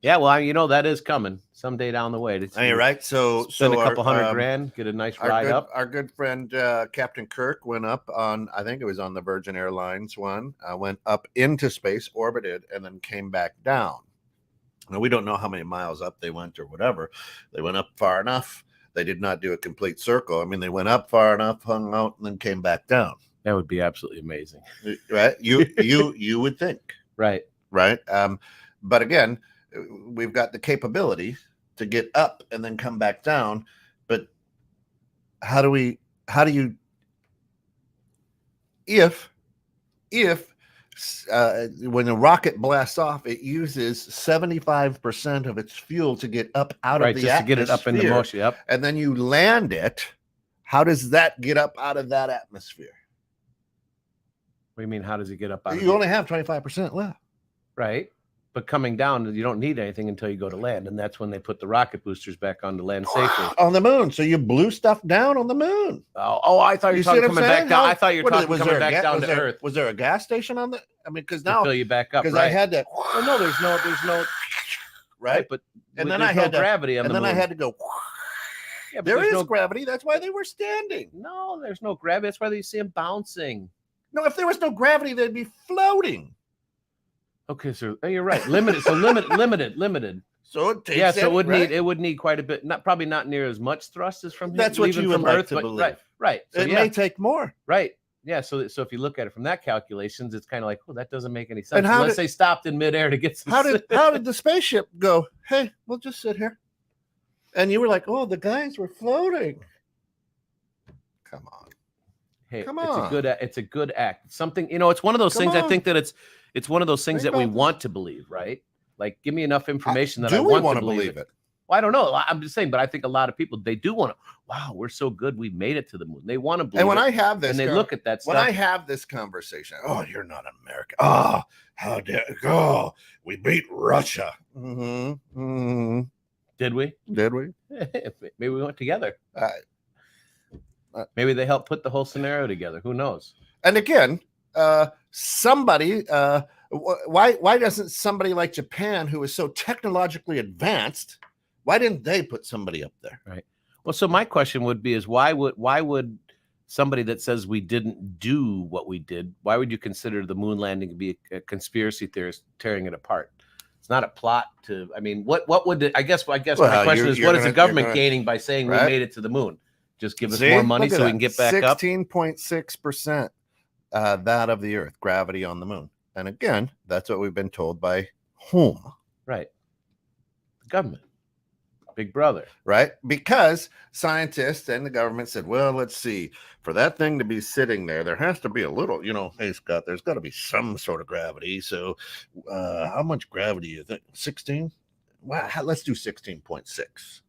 Yeah, well, you know that is coming someday down the way. You're right. So spend a couple $100 grand, get a nice ride up. Our good friend Captain Kirk went up on, I think it was on the Virgin Airlines one, went up into space, orbited, and then came back down. Now we don't know how many miles up they went or whatever. They went up far enough. They did not do a complete circle. I mean, they went up far enough, hung out, and then came back down. That would be absolutely amazing, right? You would think, right? But again, we've got the capability to get up and then come back down, but how do you if when a rocket blasts off, it uses 75% of its fuel to get up out of the just atmosphere, to get it up into motion. Yep. And then you land it. How does that get up out of that atmosphere? What do you mean? How does it get up out? You only have 25% left, right? But coming down, you don't need anything until you go to land, and that's when they put the rocket boosters back on to land safely on the moon. So you blew stuff down on the moon. Oh, I thought you were talking coming back down. I thought you were talking coming back down to Earth. Was there a gas station on the? I mean, because now fill you back up. Because right? I had to. Oh no, there's no. Right, but and then I had gravity on the moon. And then I had to go. Yeah, there is no gravity. That's why they were standing. No, there's no gravity. That's why you see them bouncing. No, if there was no gravity, they'd be floating. Okay, so you're right. Limited. So limited. So it takes so it would need quite a bit. Probably not near as much thrust as from that's what you would like to believe. Right. So it may take more. Right. Yeah. So if you look at it from that calculations, it's kind of like, oh, that doesn't make any sense. Unless they stopped in midair to get some. How did the spaceship go? Hey, we'll just sit here. And you were like, oh, the guys were floating. Come on. Hey, it's a good act. Something, it's one of those things. I think that it's one of those things that we want to believe, right? Like, give me enough information that I want to believe it. Well, I don't know. I'm just saying, but I think a lot of people, they do want to. Wow, we're so good. We made it to the moon. They want to believe. And when I have this, and they look at that stuff. When I have this conversation, oh, you're not American. Oh, how dare go? We beat Russia. Mm-hmm. Mm-hmm. Did we? Maybe we went together. Maybe they helped put the whole scenario together. Who knows? And again, somebody. Why doesn't somebody like Japan, who is so technologically advanced, why didn't they put somebody up there? Right. Well, so my question would be: why would somebody that says we didn't do what we did? Why would you consider the moon landing to be a conspiracy theorist tearing it apart? It's not a plot to. I mean, what would I guess my question is: what is the government gaining by saying we made it to the moon? Just give us more money so we can get back up. 16.6% that of the Earth, gravity on the moon. And again, that's what we've been told by whom? Right. The government. Big Brother. Right? Because scientists and the government said, well, let's see, for that thing to be sitting there, there has to be a little, hey, Scott, there's got to be some sort of gravity. So how much gravity you think? 16? Well, let's do 16.6.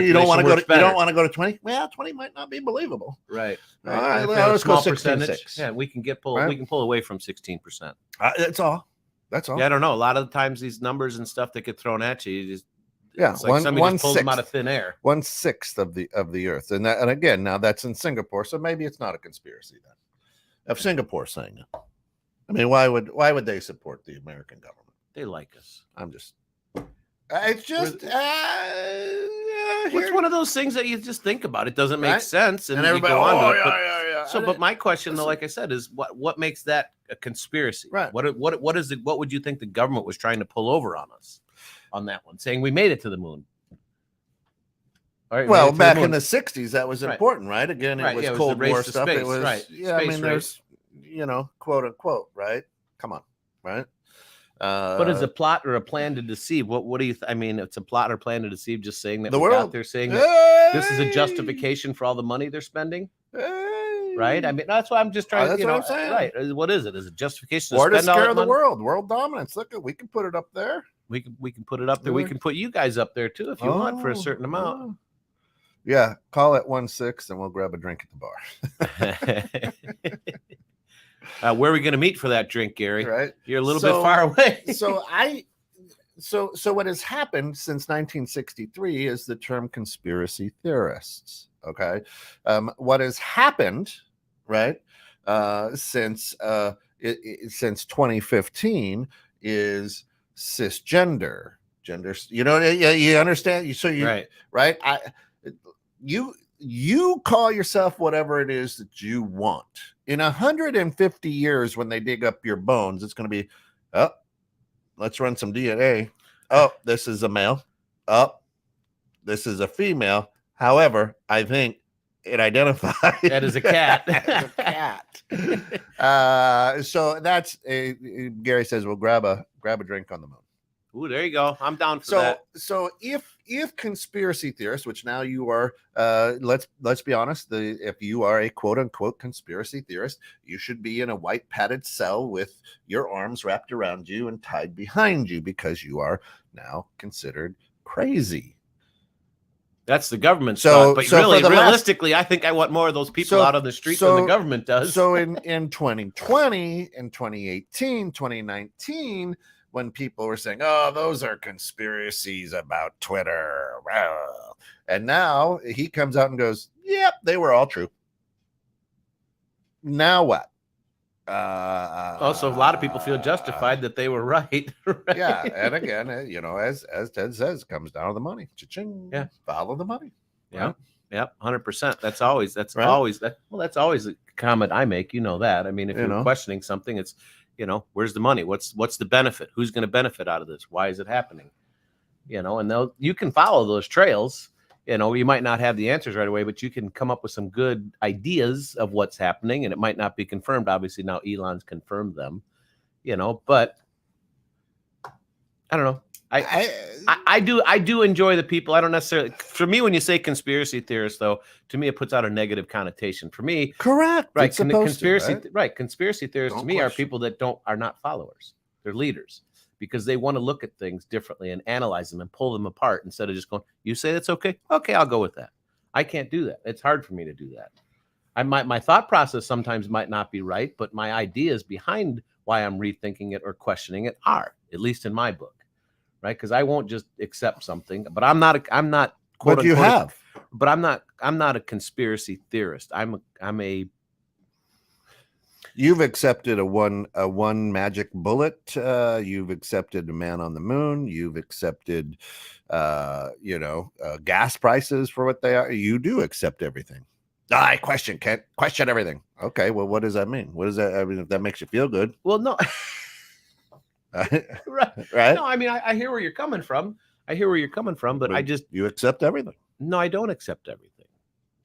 You don't want to go to 20. Well, 20 might not be believable. Right. All right, let's go 16.6. Yeah, we can pull away from 16%. That's all. Yeah, I don't know. A lot of the times these numbers and stuff that get thrown at you, just it's like somebody just pulls them out of thin air. 1/6 of the Earth, and again, now that's in Singapore, so maybe it's not a conspiracy then. If Singapore's saying it, I mean, why would they support the American government? They like us. It's just it's one of those things that you just think about. It doesn't make sense, and everybody you go on to it. yeah. So, but my question, though, like I said, is what makes that a conspiracy? Right. What is it? What would you think the government was trying to pull over on us on that one, saying we made it to the moon? All right, well, back in the 60s, that was important, right? Again, it was Cold War stuff. Space, it was I mean, there's quote unquote, right? Come on, right? But is a plot or a plan to deceive? What do you? I mean, it's a plot or plan to deceive. Just saying that the we're world. out there saying that this is a justification for all the money they're spending, right? I mean, that's why I'm just trying. That's what I'm saying. Right? What is it? Is it justification or to spend scare all the world? World dominance. Look, we can put it up there. We can put it up there. We can put you guys up there too if you want for a certain amount. Yeah, call it 1/6, and we'll grab a drink at the bar. Where are we going to meet for that drink, Gary? Right, you're a little bit far away. So what has happened since 1963 is the term conspiracy theorists. Okay, what has happened, right, since 2015 is cisgender. Gender, you understand. Right. You call yourself whatever it is that you want. In 150 years, when they dig up your bones, it's going to be, let's run some DNA. Oh, this is a male. Oh, this is a female. However, I think it identifies that is a cat. A cat. So that's Gary says we'll grab a drink on the moon. Ooh, there you go. I'm down for that. So if conspiracy theorists, which now you are, let's be honest, if you are a quote unquote conspiracy theorist, you should be in a white padded cell with your arms wrapped around you and tied behind you because you are now considered crazy. That's the government's thought, but realistically, I think I want more of those people out on the street than the government does. So in 2020, in 2018, 2019, when people were saying, oh, those are conspiracies about Twitter. And now he comes out and goes, yep, they were all true. Now what? Also, a lot of people feel justified that they were right. Right? Yeah. And again, as Ted says, it comes down to the money. Cha-ching. Yeah. Follow the money. Yeah. Right? Yep. 100%. That's always a comment I make. You know that. I mean, if you're questioning something, it's, where's the money? What's the benefit? Who's going to benefit out of this? Why is it happening? And you can follow those trails. You might not have the answers right away, but you can come up with some good ideas of what's happening, and it might not be confirmed. Obviously, now Elon's confirmed them, but I don't know. I do enjoy the people. I don't necessarily, for me, when you say conspiracy theorists, though, to me, it puts out a negative connotation. For me, correct. Right. Conspiracy theorists to me are people that are not followers. They're leaders because they want to look at things differently and analyze them and pull them apart instead of just going, you say that's okay. Okay. I'll go with that. I can't do that. It's hard for me to do that. My thought process sometimes might not be right, but my ideas behind why I'm rethinking it or questioning it are, at least in my book. Right, because I won't just accept something, but I'm not. But you have. But I'm not a conspiracy theorist. I'm a. You've accepted a one magic bullet. You've accepted a man on the moon. You've accepted, gas prices for what they are. You do accept everything. I question everything. Okay, well, what does that mean? What does that? I mean, if that makes you feel good. Well, no. Right. No, I mean, I hear where you're coming from. But you accept everything. No, I don't accept everything.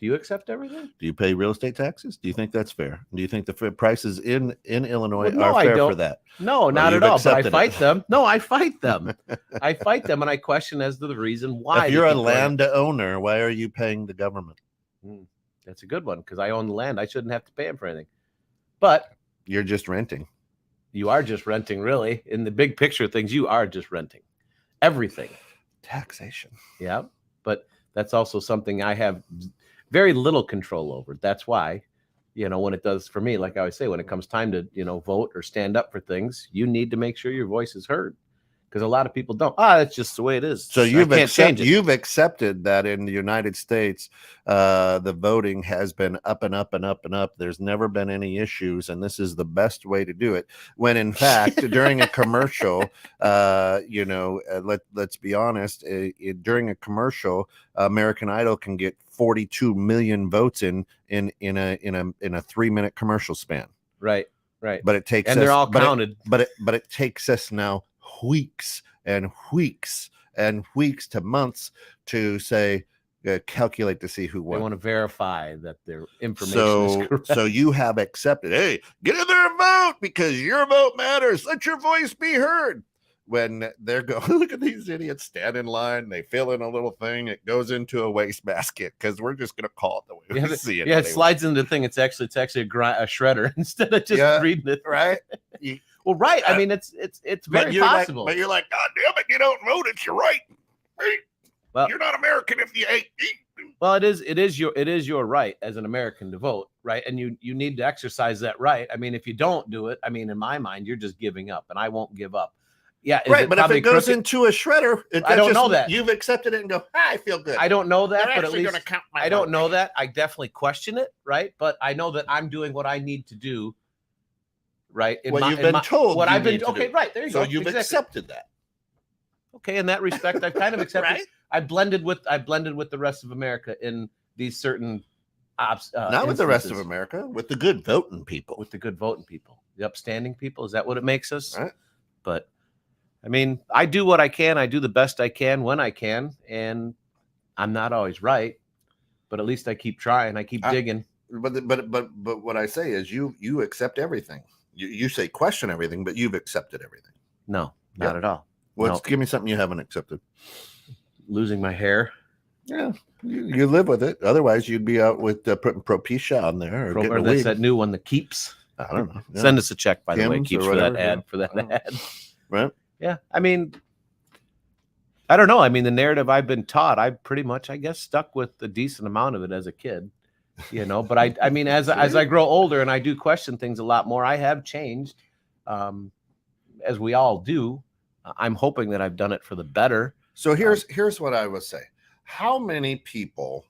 Do you accept everything? Do you pay real estate taxes? Do you think that's fair? Do you think the prices in Illinois Well, no, are I fair don't. for that? No, Or not you've at all. But I accepted it? fight them. No, I fight them. I fight them, and I question as to the reason why. If they you're a keep going up. landowner, why are you paying the government? That's a good one because I own the land. I shouldn't have to pay them for anything. But You're just renting. you are just renting, really. In the big picture of things, you are just renting everything. Taxation. Yeah. But that's also something I have very little control over. That's why, when it does for me, like I always say, when it comes time to, vote or stand up for things, you need to make sure your voice is heard. Because a lot of people don't. That's just the way it is. So you've accepted that in the United States, the voting has been up and up and up and up. There's never been any issues, and this is the best way to do it. When in fact, during a commercial, let's be honest, during a commercial, American Idol can get 42 million votes in a 3-minute commercial span. Right. But it takes and they're all counted. But it takes us now weeks and weeks and weeks to months to say calculate to see who won. They want to verify that their information is correct. So you have accepted, hey, get in there and vote because your vote matters. Let your voice be heard. When they're going, look at these idiots stand in line. They fill in a little thing. It goes into a wastebasket because we're just going to call it the way we see it. Yeah, it slides into the thing. It's actually a shredder instead of just reading it. Right. Well, right. I mean, it's very possible. But you're like, God damn it, you don't vote. It's your right. Well, you're not American if you ain't. Well, it is your right as an American to vote, right? And you need to exercise that right. I mean, if you don't do it, I mean, in my mind, you're just giving up, and I won't give up. Yeah, right. But if it goes into a shredder, I don't know that you've accepted it and go, I feel good. I don't know that, but at least count my I don't know that. I definitely question it, right? But I know that I'm doing what I need to do, right? You've been told what I've been. Do. Right there you go. So you've accepted that. Okay, in that respect, I've kind of accepted. Right? I blended with the rest of America in these certain. Not instances. with the rest of America, with the good voting people. With the good voting people, the upstanding people. Is that what it makes us? Right. But. I mean, I do what I can. I do the best I can when I can, and I'm not always right, but at least I keep trying. I keep digging. But what I say is, you accept everything. You say question everything, but you've accepted everything. No, not at all. Well, give me something you haven't accepted. Losing my hair. Yeah, you live with it. Otherwise, you'd be out with putting Propecia on there, or that's that new one, the Keeps. I don't know. Yeah. Send us a check, by the way, Hims Keeps, or whatever, for that ad. Right. Yeah, I mean, I don't know. I mean, the narrative I've been taught, I pretty much, I guess, stuck with a decent amount of it as a kid, But I mean, as I grow older and I do question things a lot more, I have changed, as we all do. I'm hoping that I've done it for the better. So here's what I would say: how many people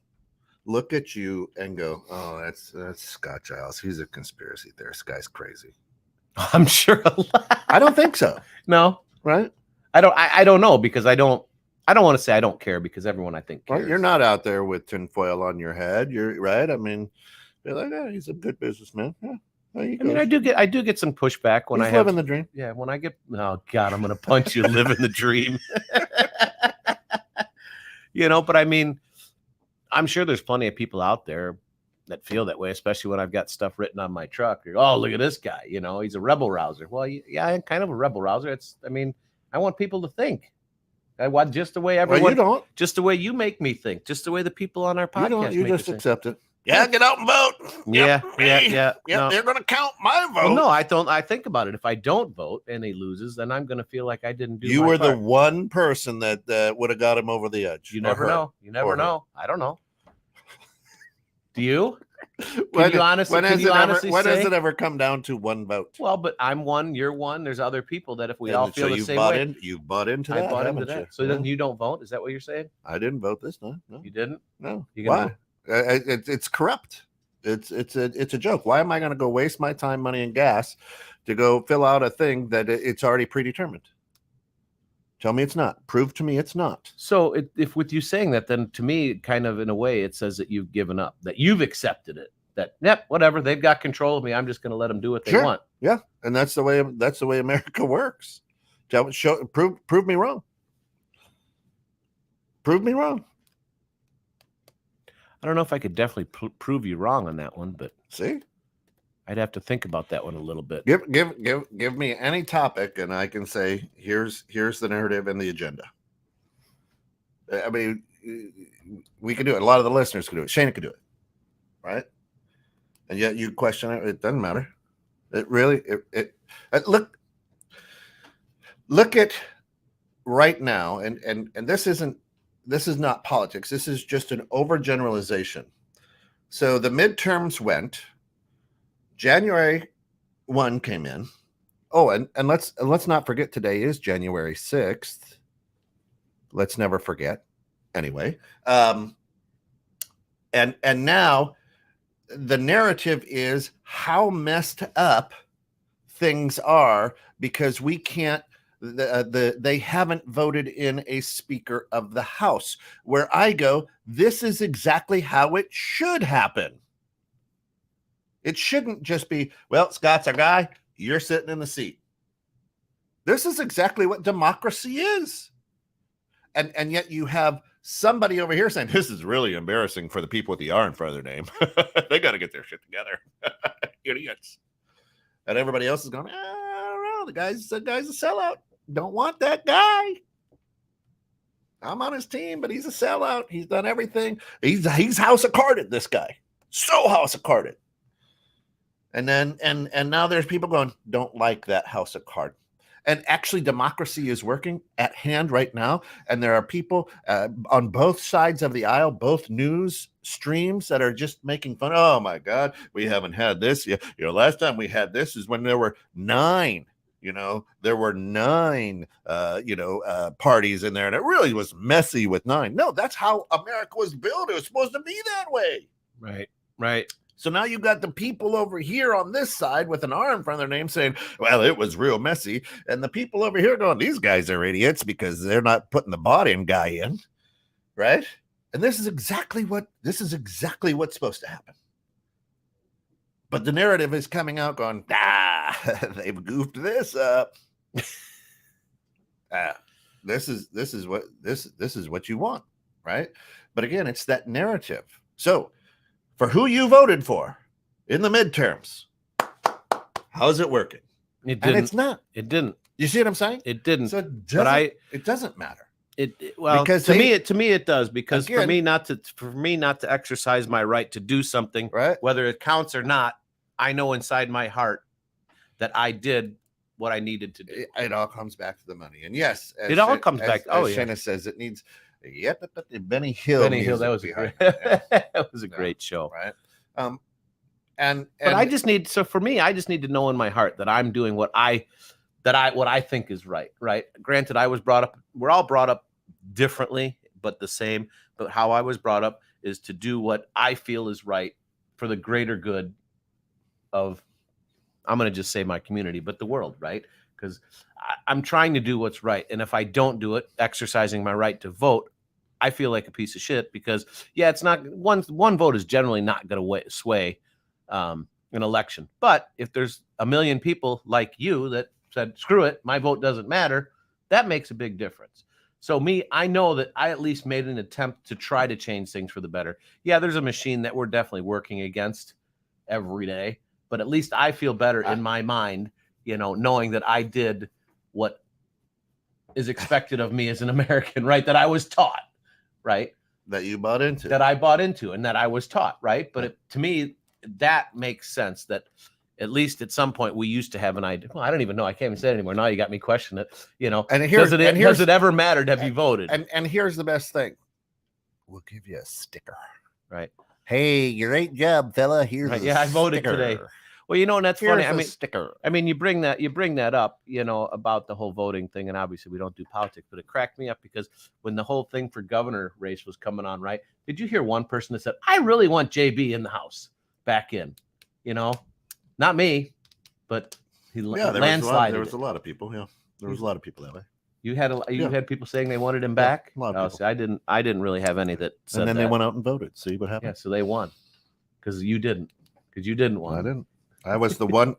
look at you and go, "Oh, that's Scott Giles. He's a conspiracy theorist. This guy's crazy." I'm sure a lot. I don't think so. No. Right? I don't know because I don't want to say I don't care because everyone I think cares. Well, you're not out there with tinfoil on your head. You're right. I mean, you're like, oh, he's a good businessman. Yeah. I mean, I do get some pushback when he's living the dream. Yeah, when I get, oh God, I'm gonna punch you, living the dream. But I mean, I'm sure there's plenty of people out there that feel that way, especially when I've got stuff written on my truck. Oh, look at this guy. He's a rebel rouser. Well, yeah, I'm kind of a rebel rouser. I want people to think. I want just the way everyone. Well, you don't. Just the way you make me think. Just the way the people on our podcast. You just accept it. Yeah, get out and vote. Yeah. Yeah, No. they're going to count my vote. Well, no, I don't. I think about it. If I don't vote and he loses, then I'm going to feel like I didn't do. You my were part. the one person that would have got him over the edge. You never know. You never know. I don't know. Do you? When does it ever come down to one vote? Well, but I'm one, you're one. There's other people that if we all feel the same way. You bought into that. I bought into that. So then you don't vote? Is that what you're saying? I didn't vote this time. No. You didn't? No. Why? It's corrupt. It's a joke. Why am I going to go waste my time, money, and gas to go fill out a thing that it's already predetermined? Tell me it's not. Prove to me it's not. So if with you saying that, then to me, kind of in a way, it says that you've given up, that you've accepted it. That, yep, whatever, they've got control of me. I'm just going to let them do what they want. Yeah, and that's the way America works. Prove me wrong. Prove me wrong. I don't know if I could definitely prove you wrong on that one, but See, I'd have to think about that one a little bit. give me any topic, and I can say here's the narrative and the agenda. I mean, we could do it. A lot of the listeners could do it. Shana could do it, right? And yet you question it. It doesn't matter. It really look at right now, and this is not politics. This is just an overgeneralization. So the midterms went. January 1 came in. Oh, and let's not forget today is January 6th. Let's never forget. Anyway, and now the narrative is how messed up things are because we can't. They haven't voted in a Speaker of the House. Where I go, this is exactly how it should happen. It shouldn't just be, well, Scott's our guy, you're sitting in the seat. This is exactly what democracy is. And yet you have somebody over here saying, this is really embarrassing for the people with the R in front of their name. They got to get their shit together. Idiots. And everybody else is going, I don't know, the guy's a sellout. Don't want that guy. I'm on his team, but he's a sellout. He's done everything. He's house of carded, this guy. So house of carded. And then and now there's people going, don't like that house of card. And actually democracy is working at hand right now. And there are people on both sides of the aisle, both news streams that are just making fun. Oh my God, we haven't had this. You know, last time we had this is when there were 9. There were 9 parties in there, and it really was messy with 9. No, that's how America was built. It was supposed to be that way. Right. So now you've got the people over here on this side with an R in front of their name saying, well, it was real messy. And the people over here going, these guys are idiots because they're not putting the body guy in. Right. And this is exactly what's supposed to happen. But the narrative is coming out going, they've goofed this up. This is what you want. Right. But again, it's that narrative. So for who you voted for in the midterms, how's it working? It didn't. And it's not. It didn't. You see what I'm saying? It didn't. So it doesn't matter. Well, because to me it does, because again, for me not to exercise my right to do something, right, whether it counts or not, I know inside my heart that I did what I needed to do. It all comes back to the money. And yes, it all comes back. Shanna says it needs. Yep, Benny Hill. That was that was a great show, right? But I just need. So for me, I just need to know in my heart that I'm doing what I think is right. Right. Granted, I was brought up. We're all brought up differently, but the same. But how I was brought up is to do what I feel is right for the greater good of. I'm going to just say my community, but the world, right? Because I'm trying to do what's right, and if I don't do it, exercising my right to vote, I feel like a piece of shit because, it's not one vote is generally not going to sway an election. But if there's a million people like you that said, screw it, my vote doesn't matter, that makes a big difference. So I know that I at least made an attempt to try to change things for the better. Yeah, there's a machine that we're definitely working against every day, but at least I feel better in my mind, knowing that I did what is expected of me as an American, right? That I was taught. Right. That you bought into. That I bought into and that I was taught. Right. But to me, that makes sense that at least at some point we used to have an idea. Well, I don't even know. I can't even say it anymore. Now you got me questioning it. And does it ever matter? Have you voted? And here's the best thing. We'll give you a sticker. Right. Hey, great job, fella. Here's I voted today. Well, and that's funny. Sticker. I mean, you bring that up, about the whole voting thing, and obviously we don't do politics, but it cracked me up because when the whole thing for governor race was coming on, right? Did you hear one person that said, "I really want JB in the House back in," not me, but he landslided. There was a lot of people. Yeah, there was a lot of people that way. You had people saying they wanted him back. A lot of people. See, I didn't really have any that said and then that. They went out and voted. See what happened? Yeah, so they won because you didn't. Because you didn't want. I didn't. I was the one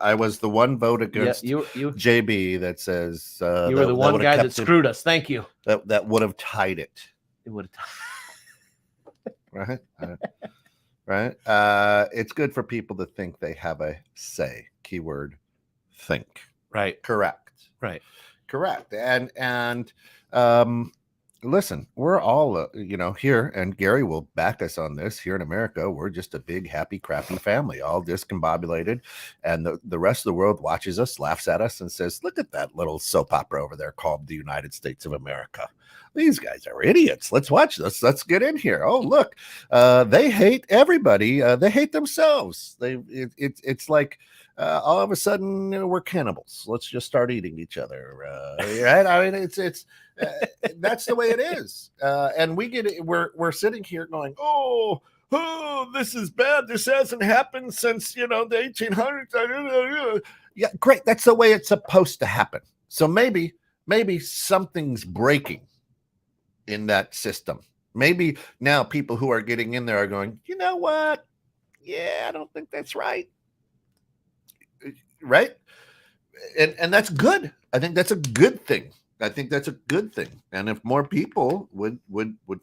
vote against JB that says you were the one guy that screwed us. Thank you. That would have tied it. It would have. right? Right? It's good for people to think they have a say. Keyword, think. Right. Correct. Right. Correct. And listen, we're all here, and Gary will back us on this. Here in America, we're just a big happy crappy family, all discombobulated, and the rest of the world watches us, laughs at us, and says, look at that little soap opera over there called the United States of America. These guys are idiots. Let's watch this. Let's get in here. Oh, look, they hate everybody. They hate themselves. It's like all of a sudden we're cannibals. Let's just start eating each other. Right? I mean, it's that's the way it is. And we get it. We're sitting here going, oh, this is bad. This hasn't happened since the 1800s. Yeah, great. That's the way it's supposed to happen. So maybe something's breaking in that system. Maybe now people who are getting in there are going, you know what? Yeah, I don't think that's right. Right? And that's good. I think that's a good thing. And if more people would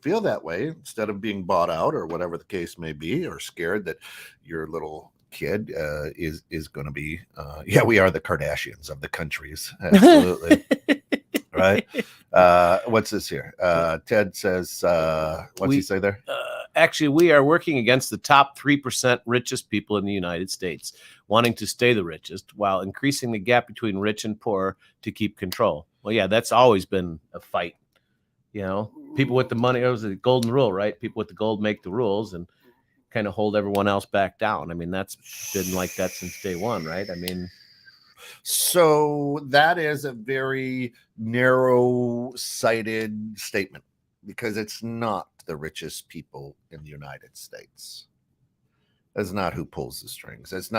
feel that way, instead of being bought out or whatever the case may be, or scared that your little kid is going to be we are the Kardashians of the countries. Absolutely. Right. What's this here? Ted says, what's he say there? Actually, we are working against the top 3% richest people in the United States, wanting to stay the richest while increasing the gap between rich and poor to keep control. Well, yeah, that's always been a fight. People with the money, it was the golden rule, right? People with the gold make the rules and kind of hold everyone else back down. I mean, that's been like that since day one, right? I mean, so that is a very narrow-sighted statement, because it's not the richest people in the United States. That's not who pulls the strings. It's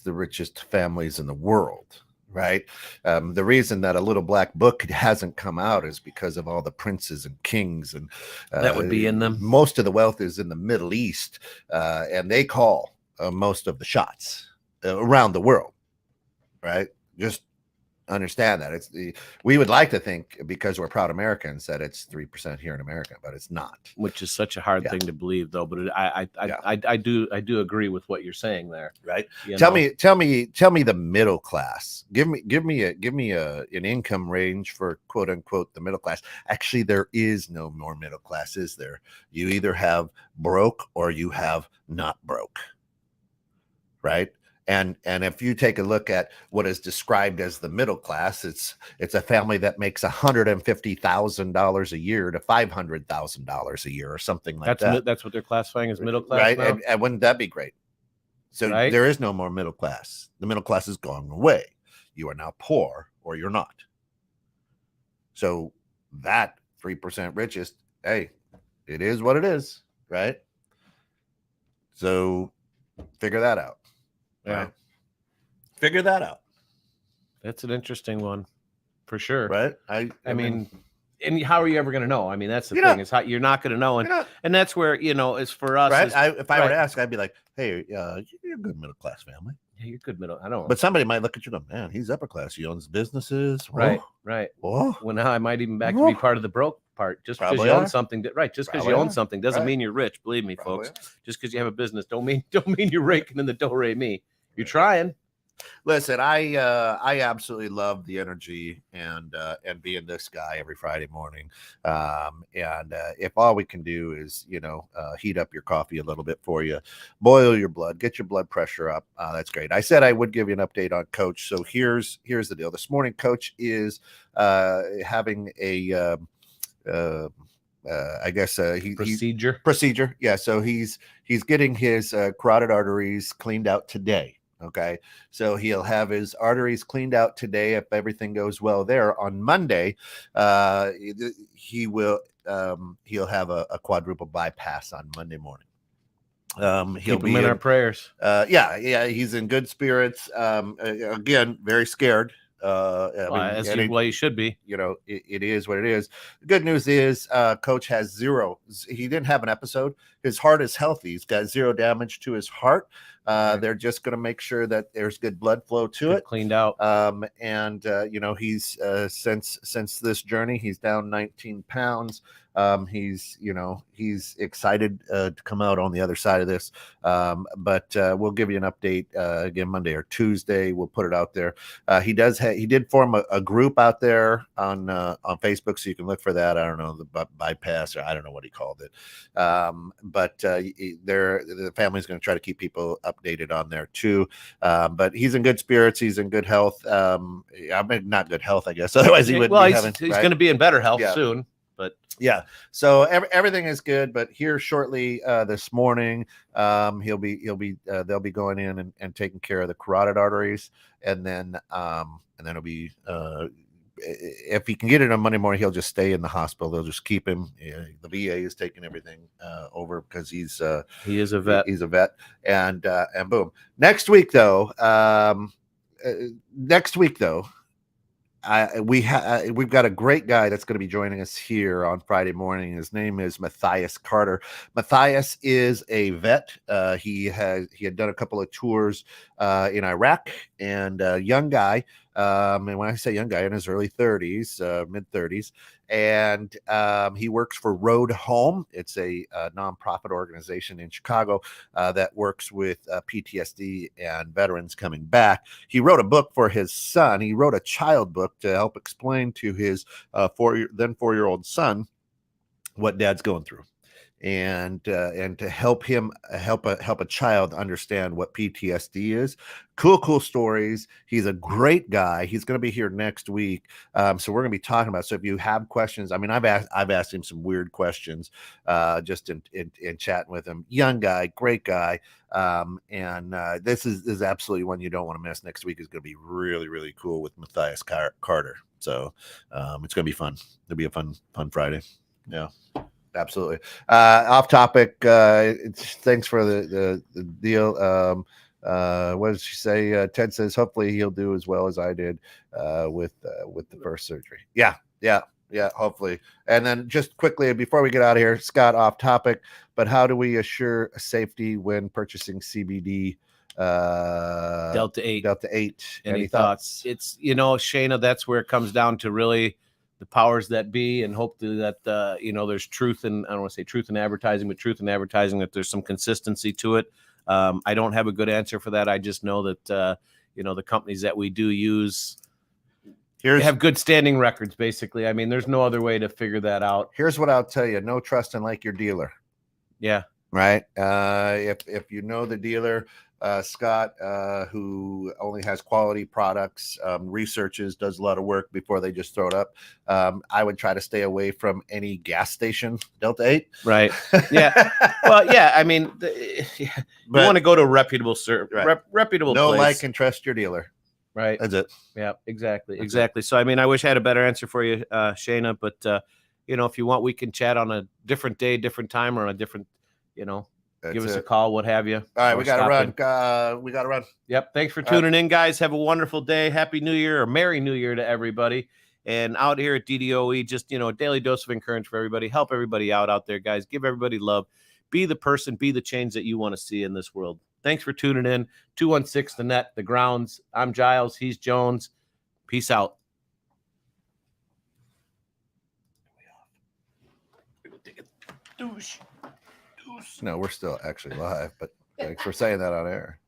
the richest families in the world, right? The reason that a little black book hasn't come out is because of all the princes and kings, and that would be in them. Most of the wealth is in the Middle East, and they call most of the shots around the world, right? Just understand that we would like to think, because we're proud Americans, that it's 3% here in America, but it's not. Which is such a hard thing to believe, though. But I do agree with what you're saying there, right? Tell me the middle class. Give me an income range for quote unquote the middle class. Actually, there is no more middle class, is there? You either have broke or you have not broke, right? And if you take a look at what is described as the middle class, it's a family that makes $150,000 a year to $500,000 a year, or something like that. That's what they're classifying as middle class, right? Now? And wouldn't that be great? So there is no more middle class. The middle class is going away. You are now poor or you're not. So that 3% richest, hey, it is what it is, right? So figure that out. Yeah. Right? Figure that out. That's an interesting one, for sure. Right? I mean, and how are you ever going to know? I mean, that's the thing. Is how you're not going to know, and that's where is for us. Right? If I were to ask, I'd be like, "Hey, you're a good middle class family. Yeah, you're good middle. I don't. But somebody might look at you and go, man, he's upper class. He owns businesses. Right. Well, now I might even back to be part of the broke part. Just because you own something, Just because you own something doesn't mean you're rich. Believe me, folks. Just because you have a business don't mean you're raking in the do-re-mi. You're trying. Listen, I absolutely love the energy and being this guy every Friday morning. And if all we can do is heat up your coffee a little bit for you, boil your blood, get your blood pressure up, that's great. I said I would give you an update on Coach. So here's the deal. This morning, Coach is having a I guess procedure. Yeah. So he's getting his carotid arteries cleaned out today. Okay. So he'll have his arteries cleaned out today. If everything goes well there, on Monday, he'll have a quadruple bypass on Monday morning. He'll Keep him in our prayers. Yeah. He's in good spirits. Again, very scared. You should be. It is what it is. The good news is Coach has zero. He didn't have an episode. His heart is healthy. He's got zero damage to his heart. They're just going to make sure that there's good blood flow to it. Cleaned out. He's since this journey, he's down 19 pounds. He's excited to come out on the other side of this. But we'll give you an update again Monday or Tuesday. We'll put it out there. He did form a group out there on Facebook, so you can look for that. I don't know, the bypass, or I don't know what he called it. But the family's going to try to keep people updated on there too. But he's in good spirits. He's in good health. I mean, not good health, I guess. Otherwise, he wouldn't. Well, be he's going to be in better health soon. But yeah, so everything is good. But here shortly this morning, they'll be going in and taking care of the carotid arteries, and then it'll be if he can get it on Monday morning, he'll just stay in the hospital. They'll just keep him. The VA is taking everything over because he is a vet. He's a vet, and boom. Next week though. We've got a great guy that's going to be joining us here on Friday morning. His name is Matthias Carter. Matthias is a vet. Had done a couple of tours in Iraq, and a young guy. And when I say young guy, in his early 30s, mid 30s, and he works for Road Home. It's a nonprofit organization in Chicago that works with PTSD and veterans coming back. He wrote a book for his son. He wrote a child book to help explain to his 4-year-old son what dad's going through, and to help a child understand what PTSD is. Cool stories. He's a great guy. He's going to be here next week, so we're going to be talking about. So if you have questions, I mean, I've asked him some weird questions, just in chatting with him. Young guy, great guy, and this is absolutely one you don't want to miss. Next week is going to be really, really cool with Matthias Carter. So it's going to be fun. It'll be a fun Friday. Yeah. Absolutely. Off topic. Thanks for the deal. What did she say? Ted says hopefully he'll do as well as I did with the first surgery. Yeah. Hopefully. And then just quickly before we get out of here, Scott, off topic, but how do we assure safety when purchasing CBD? Delta 8. Any thoughts? It's Shayna, that's where it comes down to really the powers that be, and hopefully that there's truth in, I don't want to say truth in advertising, but truth in advertising, that there's some consistency to it. I don't have a good answer for that. I just know that the companies that we do use have good standing records, basically. I mean, there's no other way to figure that out. Here's what I'll tell you: no trust in like your dealer. Yeah. Right. If you know the dealer, Scott, who only has quality products, researches, does a lot of work before they just throw it up. I would try to stay away from any gas station Delta 8. Right. Yeah. Well, yeah. I mean, you want to go to a reputable reputable know, place. like, and trust your dealer. Right. That's it. Yeah. Exactly. So, I mean, I wish I had a better answer for you, Shayna. But if you want, we can chat on a different day, different time, or on a different, give us a call, what have you. All right, we got to run. We got to run. Yep. Thanks for tuning in, guys. Have a wonderful day. Happy New Year, or Merry New Year to everybody. And out here at DDOE, just, a daily dose of encouragement for everybody. Help everybody out there, guys. Give everybody love. Be the person, be the change that you want to see in this world. Thanks for tuning in. 216 The Net, The Grounds. I'm Giles. He's Jones. Peace out. No, we're still actually live, but thanks for saying that on air.